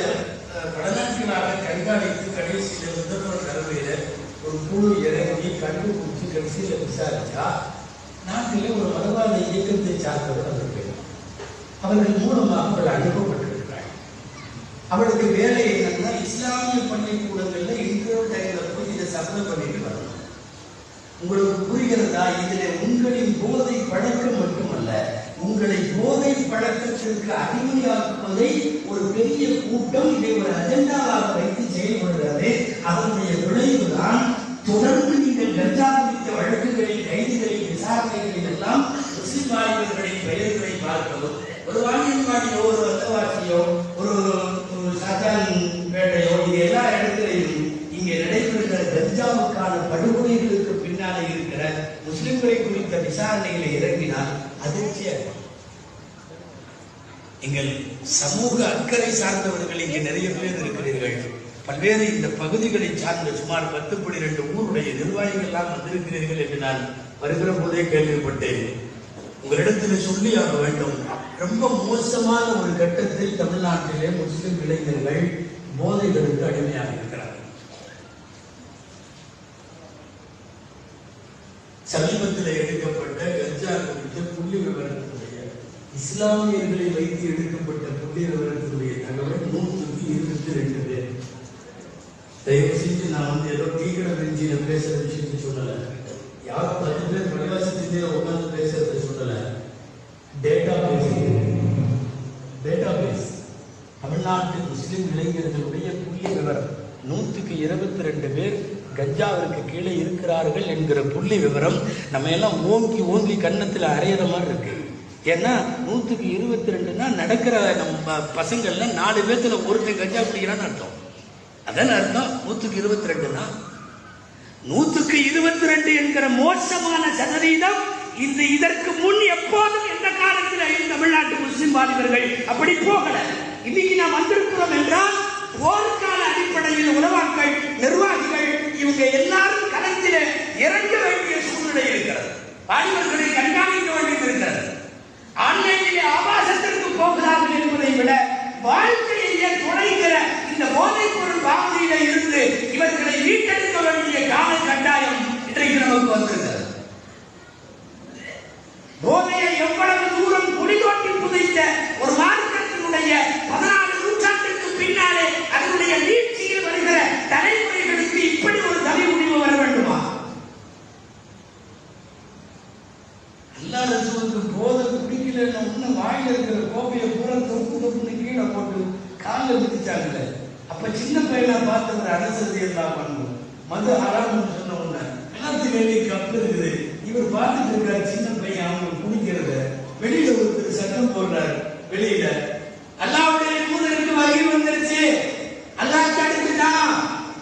வடநாட்களாக கண்காணித்து கடைசியில் முதல்வர் தலைமையில ஒரு குழு இறங்கி கண்டுபிடிச்சு கடைசியில் விசாரிச்சா நாட்டில் ஒரு மதவாத இயக்கத்தை சார்ந்தவர் அவர்கள் மூலமாக அவர்கள் அனுப்பப்பட்டிருக்கிறார். அவளுக்கு வேலை என்னன்னா, இஸ்லாமிய பள்ளிக்கூடங்கள்ல இன்டர்வல் டைம்ல போய் இதை சப்ளை பண்ணிட்டு வரணும். உங்களுக்கு புரிகிறதா? இதுல உங்களின் போதை பழக்கம் மட்டுமல்ல, உங்களை போதை பழக்கத்திற்கு அடிமையாக்குவதை ஒரு பெரிய கூட்டம் இதை ஒரு அஜெண்டாவாக வைத்து செயல்படுகிறது. அதனுடைய விளைவுதான் தொடர்ந்து நீங்கள் கஞ்சா குறித்த வழக்குகளில், கைதிகளின் விசாரணைகளில் எல்லாம் முஸ்லிம் வாலிபர்களின் பெயர்களை பார்க்கவும், ஒரு வாணியம்பாடியோ ஒரு வந்தவாசியோ ஒரு சாத்தான் வேட்டையோ, இது எல்லா இடத்திலையும் இங்கே நடைபெறுகிற கஞ்சாவுக்கான படுகொலைகளுக்கு பின்னாலே இருக்கிற முஸ்லிம்களை குறித்த விசாரணைகளை இறங்கினால் அதிர்ச்சியாக எங்கள் சமூக அக்கறை சார்ந்தவர்கள் இங்கே நிறைய பேர் இருக்கிறீர்கள். பல்வேறு இந்த பகுதிகளை சார்ந்த சுமார் 10-12 ஊருடைய நிர்வாகிகள் எல்லாம் வந்திருக்கிறீர்கள் என்று நான் வருகிற போதே கேள்விப்பட்டேன். உங்களிடத்தில் சொல்லி ஆக வேண்டும். ரொம்ப மோசமான ஒரு கட்டத்தில் தமிழ்நாட்டிலே முஸ்லிம் இளைஞர்கள் போதைகளுக்கு அடிமையாக இருக்கிறார்கள். சமீபத்தில் எடுக்கப்பட்ட கஞ்சா குறித்த புள்ளி விவரத்தினுடைய, இஸ்லாமியர்களை வைத்து எடுக்கப்பட்ட புள்ளி விவரத்தினுடைய தகவல் 122 பேர். தயவு செஞ்சு நான் ஏதோ டீ கடை பெஞ்சில பேசுற விஷயத்தை சொல்லலை. யாரும் 10 பேர் பள்ளிவாசத்திலே உட்கார்ந்து பேசுறதை சொல்லலை. டேட்டா பேஸ் தமிழ்நாட்டு முஸ்லிம் இளைஞர்களுடைய புள்ளி விவரம் 122 பேர் கஞ்சாவிற்கு கீழே இருக்கிறார்கள் என்கிற புள்ளி விவரம் நம்ம எல்லாம் ஓங்கி கன்னத்தில் அறையிற மாதிரி இருக்கு. ஏன்னா 122னா நடக்கிற நம்ம பசங்கள்ல 4 பேர்த்துல ஒருத்தன் கஞ்சா பிடிக்கிறான்னு அர்த்தம். அதான் அர்த்தம் 122னா 122 என்கிற மோசமான சதவீதம் இதற்கு முன் எப்போதும் எந்த காலத்தில் தமிழ்நாட்டு முஸ்லிம் வாலிபர்கள் அப்படி போகல. இன்னைக்கு நாம் வந்திருக்கிறோம் என்றால் போர்க்கால அடிப்படையில் உலமாக்கள் நிர்வாகிகள் இவங்க எல்லாரும் களத்தில் இறங்க வேண்டிய சூழ்நிலை இருக்கிறது. வாலிபர்களை கண்காணிக்க வேண்டியது இருக்கிறது. ஆன்லைனிலே ஆபாசத்திற்கு போகிறார்கள் என்பதை விட வாழ்க்கையிலே தொலைகிற இந்த போதைப் பொருள் பாவனையில இருந்து இவர்களை மீட்டெடுக்க வேண்டிய கால கட்டாயம் இன்றைக்கு நமக்கு வந்திருக்கிறது. போதையை எவ்வளவு தூரம் குடிதோண்டி புதைத்த ஒரு மார்க்கத்தினுடைய 14 நூற்றாண்டுக்கு பின்னாலே அதனுடைய நீட்சியில் வருகிற தலைமுறைகளுக்கு இப்படி ஒரு தனி முடிவு வர வேண்டுமா? அல்லாஹ் ரசூலுக்கு போதை குடிக்கலன்னு ஒண்ணு வாயில இருக்கிற கோப்பையை பூரா தொப்புன்னு கீழே போட்டு காலில் மிதிச்சாங்கல்ல. அப்ப சின்ன பையனா பார்த்து ஒரு அரசு எல்லாம் பண்ணும் மது ஹராம்னு சொன்ன உடனே எல்லாத்துக்கு வெளியே கப்பு இருக்குது. இவர் பார்த்துட்டு இருக்காரு சின்ன பையன் அவங்க குடிக்கிறத. வெளியில ஒருத்தர் சட்டம் போடுறாரு. வெளியில அல்லாஹ்வுடைய தூதருக்கு வகை வந்துருச்சு. அல்லாஹ் தடுத்துட்டான்,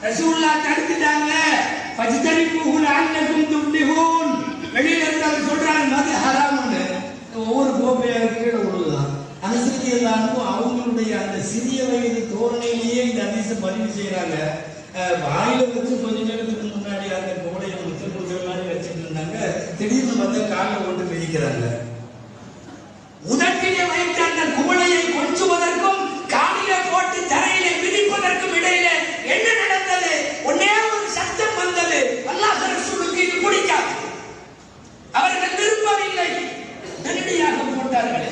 ரசூலுல்லாஹ் தடுத்துட்டாங்க. ஃபஜ்தனிபூஹு லஅல்லகும் துஃப்லிஹூன். வெளியில இருந்து அவர் சொல்றாரு மது ஹராம்னு. ஒவ்வொரு கோப்பையா கீழே விழுதான். அனசரி எல்லாருக்கும் அவங்களுடைய அந்த சிறிய வயது தோரணையிலேயே இந்த ஹதீஸை பதிவு செய்யறாங்க. வாயில வச்சு கொஞ்ச நேரத்துக்கு முன்னாடி அந்த கோடையை முத்தல் மாதிரி வச்சுட்டு இருந்தாங்க. திடீர்னு வந்து காலில் போட்டு மிதிக்கிறாங்க. உதட்டிலே வைத்த அந்த குவளையை கொஞ்சுவதற்கும் காலிலே போட்டு தரையிலே மிதிப்பதற்கும் இடையில என்ன நடந்தது? ஒன்னே ஒரு சத்தம் வந்தது. அல்லாஹ் ரசூலுக்கு இது பிடிக்காது. அவர்கள் விரும்பவில்லை. நெருடியாக போட்டார்கள்.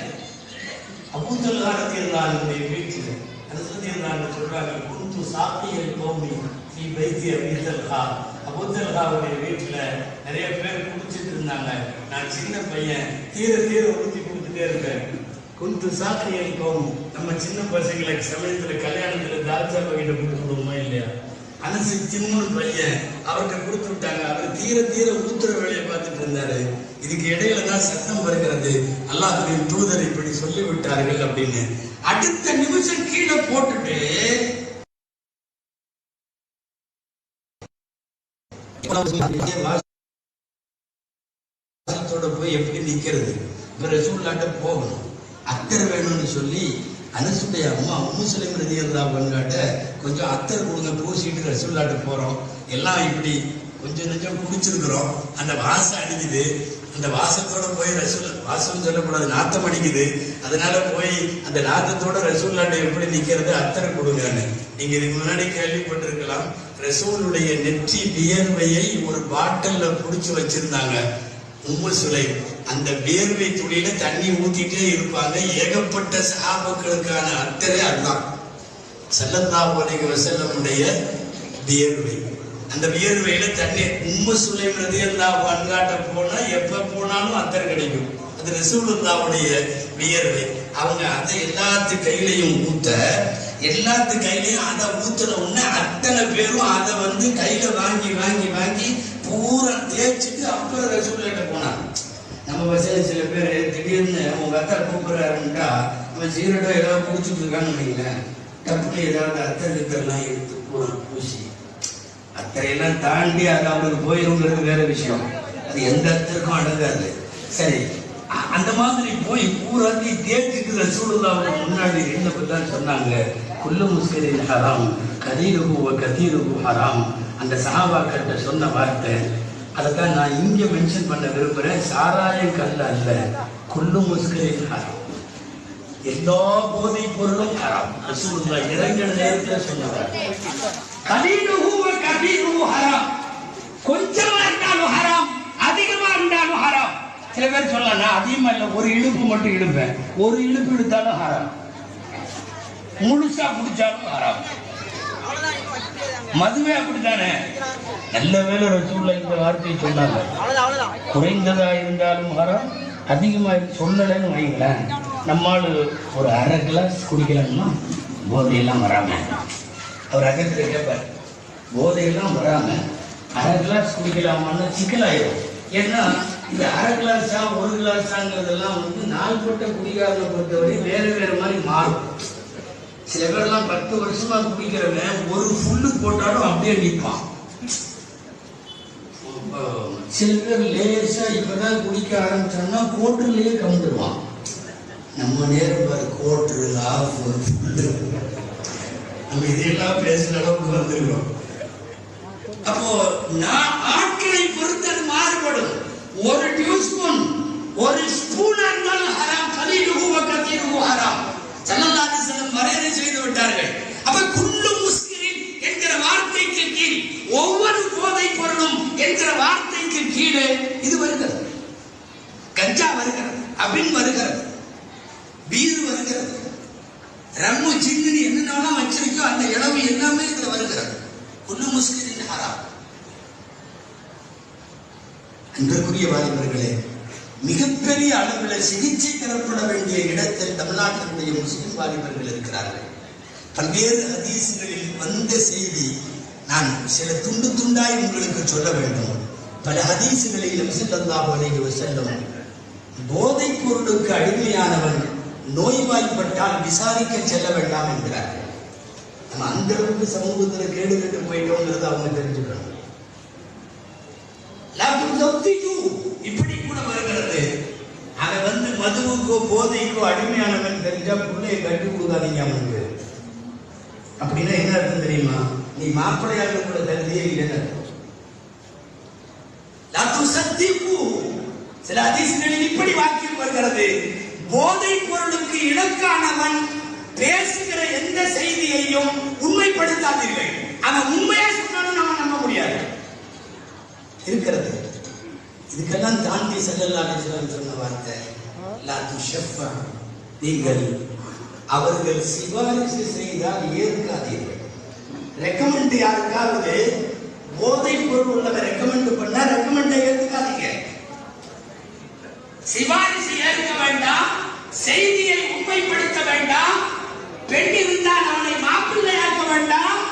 அபூ தல்ஹா ரலியல்லாஹு அன்ஹு வீட்டில் ரசூலுல்லாஹி சொல்றாங்க குந்து சாக்கியல் கௌமி ஃபீ பைத்தி அபீ தல்ஹா. அபூ தல்ஹாவுடைய வீட்டுல நிறைய பேர் குடிச்சிட்டு இருந்தாங்க. நான் சின்ன பையன் தீர ஊத்தி கொடுத்துட்டே இருப்பேன். குந்து சாக்கியல் கௌமி. நம்ம சின்ன பசங்களுக்கு சமயத்துல கல்யாணத்துல தால்ச்சா பகிட்ட கொடுத்துருவோமா இல்லையா? அனசு சின்ன பையன் அவர்கிட்ட கொடுத்து விட்டாங்க. அவர் தீர ஊத்துற வேலையை பார்த்துட்டு இருந்தாரு. இதுக்கு இடையில தான் சத்தம் வருகிறது. அல்லாஹ்வின் தூதர் இப்படி சொல்லி விட்டார்கள் அப்படின்னு. அடுத்த நிமிஷம் கீழே போட்டுட்டு போய் எப்படி நிக்கிறது? ரசூலுல்லாஹ்ட்ட போகணும். அத்தர் வேணும்னு சொல்லி அனசுடைய அம்மா உம்மு சுலைம் ரலியல்லாஹு அன்ஹா கொஞ்சம் அத்தர் கொடுங்க பூசிட்டு ரசூலுல்லாஹ்ட்ட போறோம். எல்லாம் இப்படி கொஞ்சம் கொஞ்சம் குடிச்சிருக்கிறோம். அந்த வாசம் அடிக்குது. அந்த வாசத்தோட போய் வாசம் சொல்லக்கூடாது, நாத்தம் அடிக்குது. அதனால போய் அந்த நாத்தத்தோட ரசூலுல்லாஹ்ட்ட எப்படி நிக்கிறது? அத்தர் கொடுங்கன்னு. நீங்க இதுக்கு முன்னாடி கேள்விப்பட்டிருக்கலாம். ரசூலுடைய நெற்றி வியர்வையை ஒரு பாட்டில்ல புடிச்சு வச்சிருந்தாங்க உம்மு சுலைம். அந்த வியர்வை துளியில தண்ணி ஊத்திட்டே இருப்பாங்க. ஏகப்பட்ட சஹாபாக்களுக்கான அத்தரே அதுதான் ஸல்லல்லாஹு அலைஹி வஸல்லமுடைய வியர்வை. அந்த வியர்வையில தண்ணி உம்மு சுலைம் ரலியல்லாஹு அன்ஹா போனா எப்ப போனாலும் அத்தர் கிடைக்கும். அது ரசூலுல்லாஹ்வுடைய வியர்வை. அவங்க அதை எல்லாத்து கையிலையும் எல்லாத்து கையிலையும் அதை ஊத்துற உடனே அத்தனை பேரும் அதை கையில வாங்கி பூரா தேய்ச்சிட்டு அப்புறம் ரசூலுல்லாஹ்ட்ட போனாங்க. நம்ம பசங்க சில பேர் திடீர்னு உங்க அத்தா கூப்பிடுறாருன்ட்டா அவன் சீரட்டோ ஏதாவது குடிச்சுட்டு இருக்கான்னு நினைக்கிறேன். டப்புனு ஏதாவது அத்தெல்லாம் எடுத்து பூசி அத்தரையெல்லாம் தாண்டி அது அவருக்கு போயிருங்கிறது வேற விஷயம். அது எந்த அத்தருக்கும் அடங்காது. சரி, அந்த மாதிரி போய் பூராத்தி தேய்ச்சிட்டு ரசூலுல்லாஹ்வுக்கு முன்னாடி இருந்தப்பதான் சொன்னாங்க குல்லு முஸ்கிரின் ஹராம் கலீலுஹு வ கதீருஹு ஹராம். அந்த சஹாபாக்கிட்ட சொன்ன வார்த்தை அதைத்தான் நான் இங்க மென்ஷன் பண்ண விரும்புறேன். சாராயம் கல்ல அல்ல, குல்லு முஸ்கிரின் ஹராம். எல்லா போதை பொருளும் ஹராம். ரசூலுல்லாஹ் இறங்கின நேரத்தில் சொன்னார் கலீலுஹு வ கதீருஹு ஹராம். கொஞ்சமா இருந்தாலும் ஹராம், அதிகமா இருந்தாலும் ஹராம். சில பேர் சொல்லலாம் நான் அதிகமா இல்லை, ஒரு இழுப்பு மட்டும் இழுப்பேன். ஒரு இழுப்பு இழுத்தாலும் ஹராம், முழுசா குடிச்சாலும் ஹராம். மதுவே அப்படித்தானே. நல்ல வேலை ரசூலுல்லாஹ் இந்த வார்த்தையை சொன்னாங்க. குறைந்ததா இருந்தாலும் ஹராம், அதிகமா சொல்லலைன்னு வைங்களேன், நம்மால் ஒரு அரை கிளாஸ் குடிக்கலாம்னா போதையெல்லாம் வராம, அவர் அகத்துல கேட்பார், போதையெல்லாம் வராம அரை கிளாஸ் குடிக்கலாமான்னு சிக்கலாயிரும். ஏன்னா இந்த அரை கிளாஸா ஒரு கிளாஸாங்கிறதெல்லாம் நாள்பட்ட குடிகாரனை பொறுத்தவரை வேறு வேறு மாதிரி மாறும். சில பேர்லாம் 10 வருஷமா குடிக்கிறவன் ஒரு ஃபுல்லு போட்டாலும் அப்படியே நிற்பான். சில பேர் லேசா இப்பதான் குடிக்க ஆரம்பிச்சான்னா கோட்டர்லயே கவுந்துருவான். நம்ம நேரம் பாரு, கோட்டரு ஆஃப் ஃபுல்லு, நம்ம இதெல்லாம் பேசுற அளவுக்கு வந்துருக்கோம். அப்போ நான் ஆட்களை பொறுத்து அது மாறுபடும். ஒரு டியூஸ்பூன், ஒரு ஸ்பூனா இருந்தாலும் ஹராம், கலீலுஹு வ கதீருஹு ஹராம். ஸல்லல்லாஹு அலைஹி வஸல்லம் வரையறை செய்து விட்டார்கள். அப்ப குல்லு முஸ்கிரின் என்கிற வார்த்தைக்கு கீழ், ஒவ்வொரு போதை பொருளும் என்கிற வார்த்தைக்கு கீழே இது வருகிறது. கஞ்சா வருகிறது, அபின் வருகிறது, பீர் வருகிறது, ரம்மு ஜின்னு என்னென்ன வச்சிருக்கோ அந்த இளவு எல்லாமே இதுல வருகிறது. குல்லு முஸ்கிரின் ஹராம். அன்றைக்குரிய வாலிபர்களே, மிகப்பெரிய அளவில் சிகிச்சை தரப்பட வேண்டிய இடத்தில் தமிழ்நாட்டினுடைய முஸ்லிம் வாலிபர்கள் இருக்கிறார்கள். பல்வேறு ஹதீஸ்களில் வந்த செய்தி நான் சில துண்டு துண்டாய் உங்களுக்கு சொல்ல வேண்டும். பல ஹதீஸ்களில் நபி ஸல்லல்லாஹு அலைஹி வஸல்லம் போதைப் பொருளுக்கு அடிமையானவன் நோய்வாய்ப்பட்டால் விசாரிக்க செல்ல வேண்டாம் என்கிறார்கள். நம்ம அந்த அளவுக்கு சமூகத்தில் கேடு கட்டு போயிட்டோங்கிறது அவங்க தெரிஞ்சுக்கணும். இப்படி கூட வருகிறது. அதை மதுவுக்கோ போதைக்கோ அடிமையானவன் தெரிஞ்சா பிள்ளையை கட்டி கொடுக்காதீங்க அவனுக்கு. அப்படின்னா என்ன அர்த்தம் தெரியுமா? நீ மாப்பிள்ளையாக கூட கருதியே இல்லைன்னு. சில ஹதீஸ்களில் இப்படி வாக்கியம் வருகிறது, போதை பொருளுக்கு இலக்கானவன் பேசுகிற எந்த செய்தியையும் உண்மைப்படுத்தாதீர்கள். அவன் உண்மையா சொன்னாலும் நம்ம நம்ப முடியாது இருக்கிறது. இதுக்கெல்லாம் தாண்டி ஸல்லல்லாஹு அலைஹி வஸல்லம் சொன்ன வார்த்தை, லா துஷஃபா, நீங்கள் அவர்கள் சிபாரிசு செய்தால் ஏற்காதீர்கள். ரெக்கமெண்ட் யாருக்காவது போதை பொருள் உள்ளவங்க ரெக்கமெண்ட் பண்ணா ரெக்கமெண்டை ஏற்காதீங்க. சிபாரிசு ஏற்க வேண்டாம், செய்தியை உண்மைப்படுத்த வேண்டாம். பெண் இருந்தால் அவனை மாப்பிள்ளையாக்க வேண்டாம்,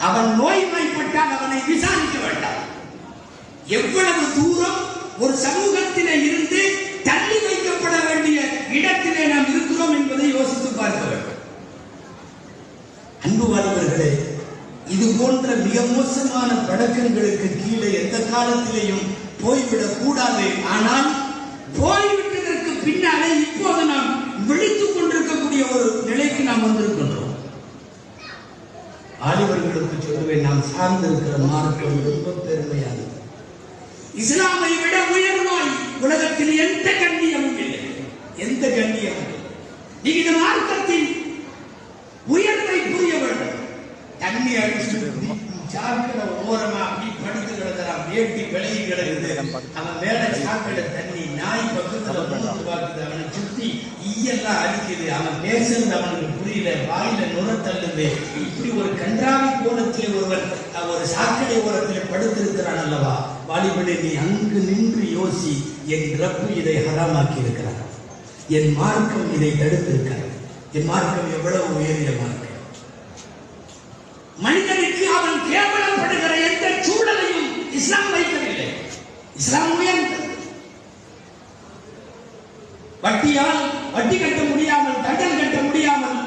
அவன் நோய்வாய்ப்பட்டால் அவனை விசாரிக்க வேண்டாம். எவ்வளவு தூரம் ஒரு சமூகத்திலே இருந்து தள்ளி வைக்கப்பட வேண்டிய இடத்திலே நாம் இருக்கிறோம் என்பதை யோசித்து பார்க்க வேண்டும். அன்பு வாலிபர்களே, இது போன்ற மிக மோசமான பழக்கங்களுக்கு கீழே எந்த காலத்திலேயும் போய்விடக் கூடாது. ஆனால் போய்விட்டதற்கு பின்னாலே இப்போது நாம் விழித்துக் கொண்டிருக்கக்கூடிய ஒரு நிலைக்கு நாம் வந்திருக்கின்றோம். வாலிபர்களுக்கு சொல்லுவேன், நாம் சார்ந்திருக்கிற மார்க்கம் ரொம்ப பெருமையானது. இஸ்லாமை விட உயர் நோய் உலகத்தில் எந்த கண்ணியமும் இல்லை, எந்த கண்ணியமும் இல்லை. நீங்க இந்த மார்க்கத்தின் உயர்வை புரிய வேண்டும். தண்ணி அடிச்சு சாக்கடை ஓரமா அப்படி படுத்து கிடக்கிறான், வேட்டி விலகி கிடக்குது, அவன் மேல சாக்கடை தண்ணி, நாய் பக்கத்துல மூந்து பார்க்குது, அவனை சுத்தி ஈயெல்லாம் அடிக்குது, அவன் பேசுறது அவனுக்கு புரியல, வாயில நுர தள்ளுது. இப்படி ஒரு கன்றாவி கோணத்தில் ஒருவன் ஒரு சாக்கடை ஓரத்தில் படுத்திருக்கிறான் அல்லவா? வாலிபனே, நீ அங்கு நின்று யோசி, என் ரப்பு இதை ஹராமாக்கி இருக்கிறார், என் மார்க்கம் இதை தடுத்திருக்கிறது. என் மார்க்கம் எவ்வளவு உயரிய மார்க்கம். மனிதனுக்கு அவன் கேவலப்படுகிற எந்த சூழலையும் இஸ்லாம் வைக்கவில்லை. இஸ்லாம் உயர்ந்தது. வட்டியால் வட்டி கட்ட முடியாமல், தண்டம் கட்ட முடியாமல்,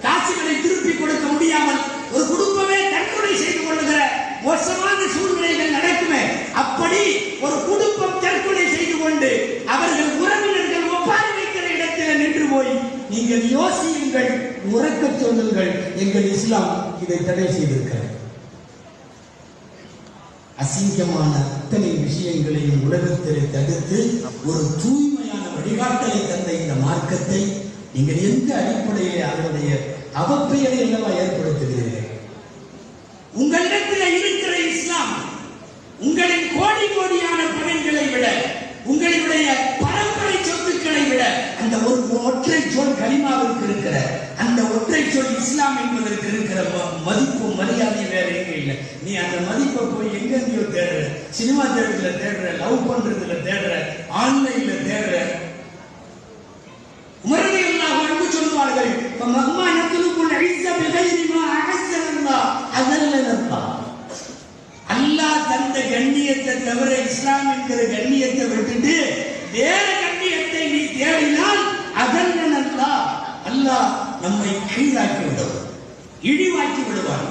காசுகளை திருப்பி கொடுக்க முடியாமல் ஒரு குடும்பமே தற்கொலை செய்து கொள்ளுகிற மோசமான சூழ்நிலைகள் நடக்குமே, அப்படி ஒரு குடும்பம் தற்கொலை செய்து கொண்டு அவர்கள் உறவினர்கள் ஒப்பாரி வைக்கிற இடத்தில் நின்று போய், நீங்கள் யோசியுங்கள், உறக்க சொல்லுங்கள், எங்கள் இஸ்லாம் இதை தடை செய்திருக்கிறது. அசிங்கமான அத்தனை விஷயங்களையும் உலகத்தில் தடுத்து ஒரு தூய்மையான வழிகாட்டலை தந்த இந்த மார்க்கத்தை நீங்கள் எந்த அடிப்படையில் அதனுடைய அவப்பெயரை என்னவா ஏற்படுத்துகிறீர்கள்? உங்களிடத்தில் இருக்கிற இஸ்லாம் உங்களின் கோடி கோடியான பணங்களை விட, உங்களுடைய பரம்பரை சொத்துக்களை விட அந்த ஒரு ஒற்றை சொல் கலிமாவிற்கு இருக்கிற அந்த ஒற்றை சொல் இஸ்லாம் என்பதற்கு இருக்கிற மதிப்பு மரியாதை வேற எங்க இல்லை. நீ அந்த மதிப்பை போய் எங்கெங்கயோ தேடுற, சினிமா தேட்டர்ல தேடுற, லவ் பண்றதுல தேடுற, ஆன்லைன்ல தேடுற. உமரதியல்லாஹு அன்ஹு சொல்வார்கள், "ஃபமம்மா யத்லுபுல் இஸ்ஸ பிகைரி மா அஹஸனல்லாஹ் அதல்லல்லாஹ்." அல்லாஹ் தந்த கண்ணியத்தை தவிர இஸ்லாம் என்கிற கண்ணியத்தை விட்டுட்டு வேற கண்ணியத்தை நீ தேடினால் அதல்லல்லாஹ், அல்லாஹ் நம்மை கீழாக்கி விடுவார், இழிவாக்கி விடுவார்.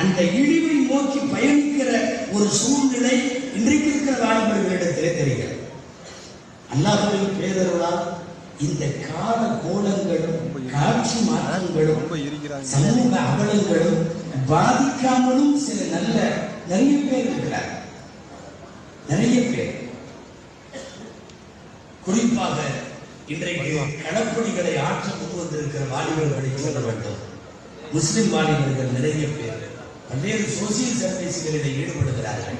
அந்த இழிவை நோக்கி பயணிக்கிற ஒரு சூழ்நிலை இன்றைக்கு இருக்கிற வாலிபர்களிடத்திலே தெரிகிறது. அல்லாஹ்வின் பேரருளால் இந்த கால கோலங்களும் காட்சி மாற்றங்களும் சமூக அவலங்களும் பாதிக்காமலும் சில நிறைய பேர் இருக்கிறார். நிறைய பேர் குறிப்பாக இன்றைக்கு களப்பணிகளை ஆற்ற முன்வந்திருக்கிற வாலிபர்களை சொல்ல வேண்டும். முஸ்லிம் வாலிபர்கள் நிறைய பேர் பல்வேறு சோசியல் சர்வீஸ்களில் ஈடுபடுகிறார்கள்.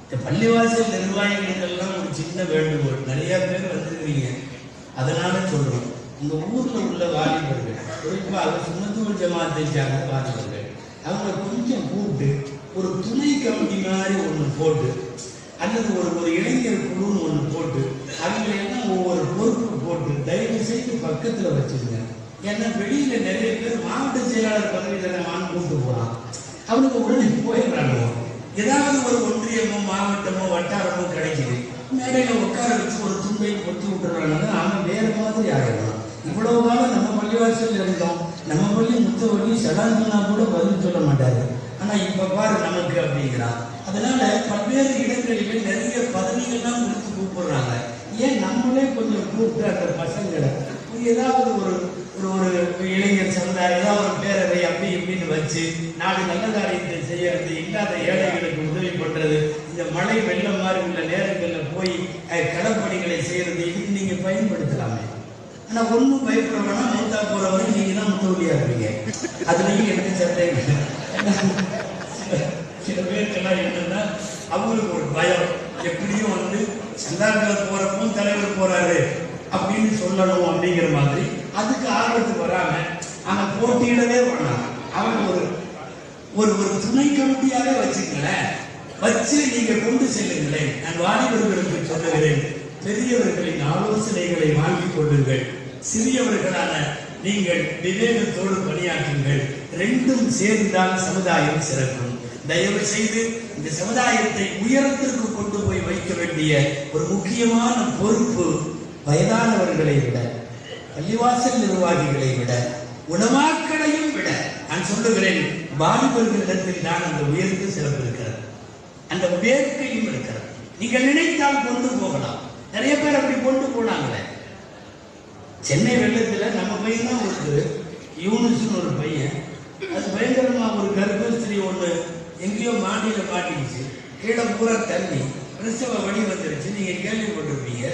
இந்த பள்ளிவாசல் நிர்வாகிகளுக்கெல்லாம் ஒரு சின்ன வேண்டுகோள், நிறைய பேர் வந்திருக்கிறீங்க, அதனால சொல்றோம். உங்க ஊர்ல உள்ள வாலிபர்கள், குறிப்பாக சுன்னத்துல் ஜமாத்தை சார்ந்த வாலிபர்கள், அவங்க கொஞ்சம் கூப்பிட்டு ஒரு துணை கமிட்டி மாதிரி ஒன்று போட்டு, அல்லது ஒரு இளைஞர் குழுன்னு ஒன்று போட்டு, அவங்க எல்லாம் ஒவ்வொரு பொறுப்பு போட்டு தயவு செய்து பக்கத்தில் வச்சுருங்க. ஏன்னா வெளியில நிறைய பேர் மாவட்ட செயலாளர் பதவியில் கூப்பிட்டு போறான், அவனுக்கு உடனே போயிடுறாங்க. ஏதாவது ஒரு ஒன்றியமோ மாவட்டமோ வட்டாரமோ கிடைக்குது, மேடையில உட்கார வச்சு ஒரு துண்டை பொத்தி விட்டுறாங்க, அவன் வேற மாதிரி ஆகிடலாம். இவ்வளவு காலம் நம்ம பள்ளிவாசல் இருந்தோம், நம்ம பள்ளி முத்தவள்ளி சடாஞ்சனா கூட பதில் சொல்ல மாட்டாரு, ஆனா இப்ப பாரு நமக்கு அப்படிங்கிறான். அதனால பல்வேறு இடங்களிலே நிறைய பதவிகள்லாம் கொடுத்து கூப்பிடுறாங்க. ஏன் நம்மளே கொஞ்சம் கூப்பிட்டு அந்த பசங்களை ஏதாவது ஒரு இளைஞர் சமுதாயம், ஏதாவது ஒரு பேரவை அப்படி இப்படின்னு வச்சு நாடு நல்ல காரியத்தை செய்யறது, இல்லாத ஏழைகளுக்கு உதவி பண்றது, இந்த மழை வெள்ளம் மாதிரி உள்ள நேரங்களில் போய் களப்பணிகளை செய்யறது, இதுக்கு நீங்க பயன்படுத்தலாமே. ஆனா ஒன்றும் பயப்பட வேணாம், மூத்தா போறவரை நீங்க தான் முத்தவழியா இருப்பீங்க, அதுலயும் எனக்கு சந்தேகம். சில பேருக்கெல்லாம் என்னன்னா அவங்களுக்கு ஒரு பயம், எப்படியும் சந்தாக்களை போறப்போ தலைவர் போறாரு அப்படின்னு சொல்லணும் அப்படிங்கிற மாதிரி அதுக்கு ஆர்வத்துக்கு வராம அவன் போட்டியிடவே வேணாம், அவன் ஒரு துணை கமிட்டியாவே வச்சுக்கங்களேன், வச்சு நீங்க கொண்டு செல்லுங்களேன். நான் வாலிபர்களுக்கு சொல்லுகிறேன், பெரியவர்களின் ஆலோசனைகளை வாங்கிக் கொள்ளுங்கள், சிறியவர்களான நீங்கள் விவேகத்தோடு பணியாற்றுங்கள். ரெண்டும் சேர்ந்தால் சமுதாயம் சிறக்கும். தயவு செய்து இந்த சமுதாயத்தை உயரத்திற்கு கொண்டு போய் வைக்க வேண்டிய ஒரு முக்கியமான பொறுப்பு வயதானவர்களை விட, பள்ளிவாசல் நிர்வாகிகளை விட, உலமாக்களையும் விட நான் சொல்லுகிறேன், வாலிபர்களிடத்தில் தான் அந்த உயர்வு சிறப்பு இருக்கிறது, அந்த வேட்கையும் இருக்கிறது. நீங்கள் நினைத்தால் கொண்டு போகலாம். நிறைய பேர் அப்படி கொண்டு போனாங்களே. சென்னை வெள்ளத்தில் நம்ம பையன் தான் ஒரு யூனிஸ்னு ஒரு பையன், அது பயங்கரமா ஒரு கர்ப்பஸ்திரி ஒன்று எங்கேயோ மாடியில மாட்டிடுச்சு, கீழே பூரா தண்ணி, பிரசவ வழி வந்துருச்சு. நீங்க கேள்விப்பட்டிருப்பீங்க.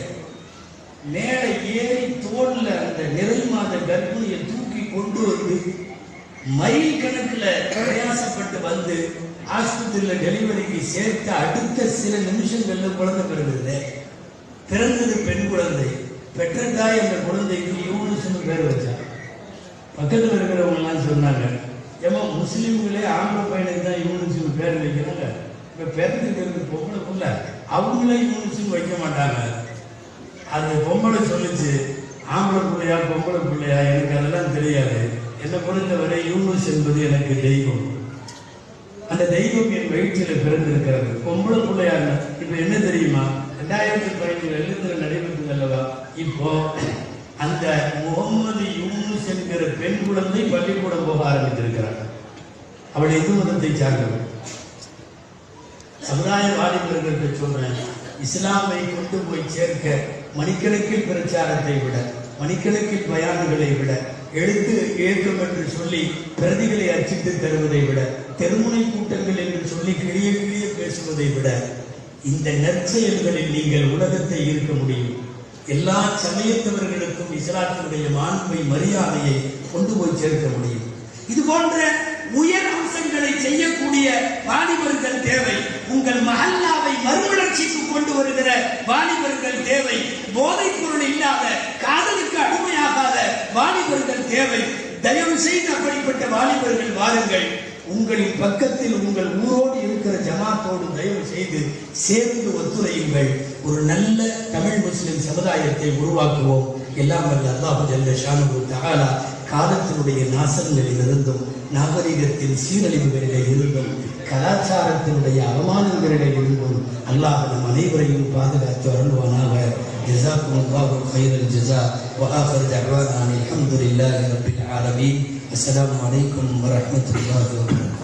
மேலே ஏறி தோல்ல அந்த நிறை மாத கர்ப்பிணியை தூக்கி கொண்டு வந்து மைல் கணக்கில் பிரயாசப்பட்டு வந்து ஆஸ்பத்திரியில் டெலிவரிக்கு சேர்த்து அடுத்த சில நிமிஷங்கள்ல குழந்தை பிறகுது. பிறந்தது பெண் குழந்தை. பெற்ற தாய் அந்த குழந்தைக்கு யூனிஸ்னு பேர் வச்சாங்க. பக்கத்தில் இருக்கிறவங்க எல்லாம் சொன்னாங்க, ஏமா முஸ்லீம்களே ஆம்பளை பையனுக்கு தான் யூனிஸ்னு பேர் வைக்கிறாங்க, இப்ப பிறந்துக்கிறது பொம்பளைக்குள்ள அவங்களே யூனிஸ்னு வைக்க மாட்டாங்க. அந்த பொம்பளை சொல்லிச்சு, ஆம்பளை பிள்ளையா பொம்பளை பிள்ளையா எனக்கு அதெல்லாம் தெரியாது, என்னை பொறுத்தவரை யூனிஸ் என்பது எனக்கு தெய்வம், அந்த தெய்வம் என் வயிற்றில் பிறந்திருக்கிறது. பொம்பளை பிள்ளையா இப்ப என்ன தெரியுமா, 2015 வெள்ளத்தில் நடைபெற்றது அல்லவா, இப்போ அந்த முகமது யூனுஸ் என்கிற பெண் குழந்தை பள்ளிக்கூடம் போக ஆரம்பித்திருக்கிறார். அவள் இந்து மதத்தை சார்ந்தவள். சமுதாய வாலிபர்களுக்கு சொல்றேன், இஸ்லாமை கொண்டு போய் சேர்க்க மணிக்கணக்கில் பிரச்சாரத்தை விட, மணிக்கணக்கில் பயான்களை விட, எழுத்து ஏற்கும் என்று சொல்லி பிரதிகளை அச்சிட்டு தருவதை விட, தெருமுனை கூட்டங்கள் என்று சொல்லி கிளிய கிளிய பேசுவதை விட, இந்த நற்செயல்களில் நீங்கள் உலகத்தை ஈர்க்க முடியும். எல்லா சமயத்தவர்களுக்கும் இஸ்லாத்தினுடைய மாண்பை மரியாதையை கொண்டு போய் சேர்க்க முடியும். இது போன்ற உயர் அம்சங்களை செய்யக்கூடிய வாலிபர்கள் தேவை. உங்கள் மஹல்லாவை மறுமலர்ச்சிக்கு கொண்டு வருகிற வாலிபர்கள் தேவை. போதைப் பொருள் இல்லாத தேவை. தயவு செய்து அப்படிப்பட்ட வாலிபர்கள் வாருங்கள். உங்களின் பக்கத்தில் உங்கள் ஊரோடு இருக்கிற ஜமாத்தோடு தயவு செய்து சேர்ந்து ஒத்துழையுங்கள். ஒரு நல்ல தமிழ் முஸ்லிம் சமுதாயத்தை உருவாக்குவோம். எல்லாம் வல்ல அல்லாஹ் ஜல்ல ஷானுஹு தஆலா காலத்தினுடைய நாசங்களில் இருந்தும், நாகரிகத்தின் சீரழிவுகளிலே இருந்தும், கலாச்சாரத்தினுடைய அவமானங்களிலே இருந்தும் அல்லாஹ் நம் அனைவரையும் பாதுகாத்து அருள்வானாக. ஜஸாக்குமுல்லாஹு கைரல் ஜஸா வ ஆகிரு தஅவானா அல்ஹம்துலில்லாஹி ரப்பில் ஆலமீன். அஸ்ஸலாமு அலைக்கும் வரஹ்மத்துல்லாஹி வபரகாத்துஹு.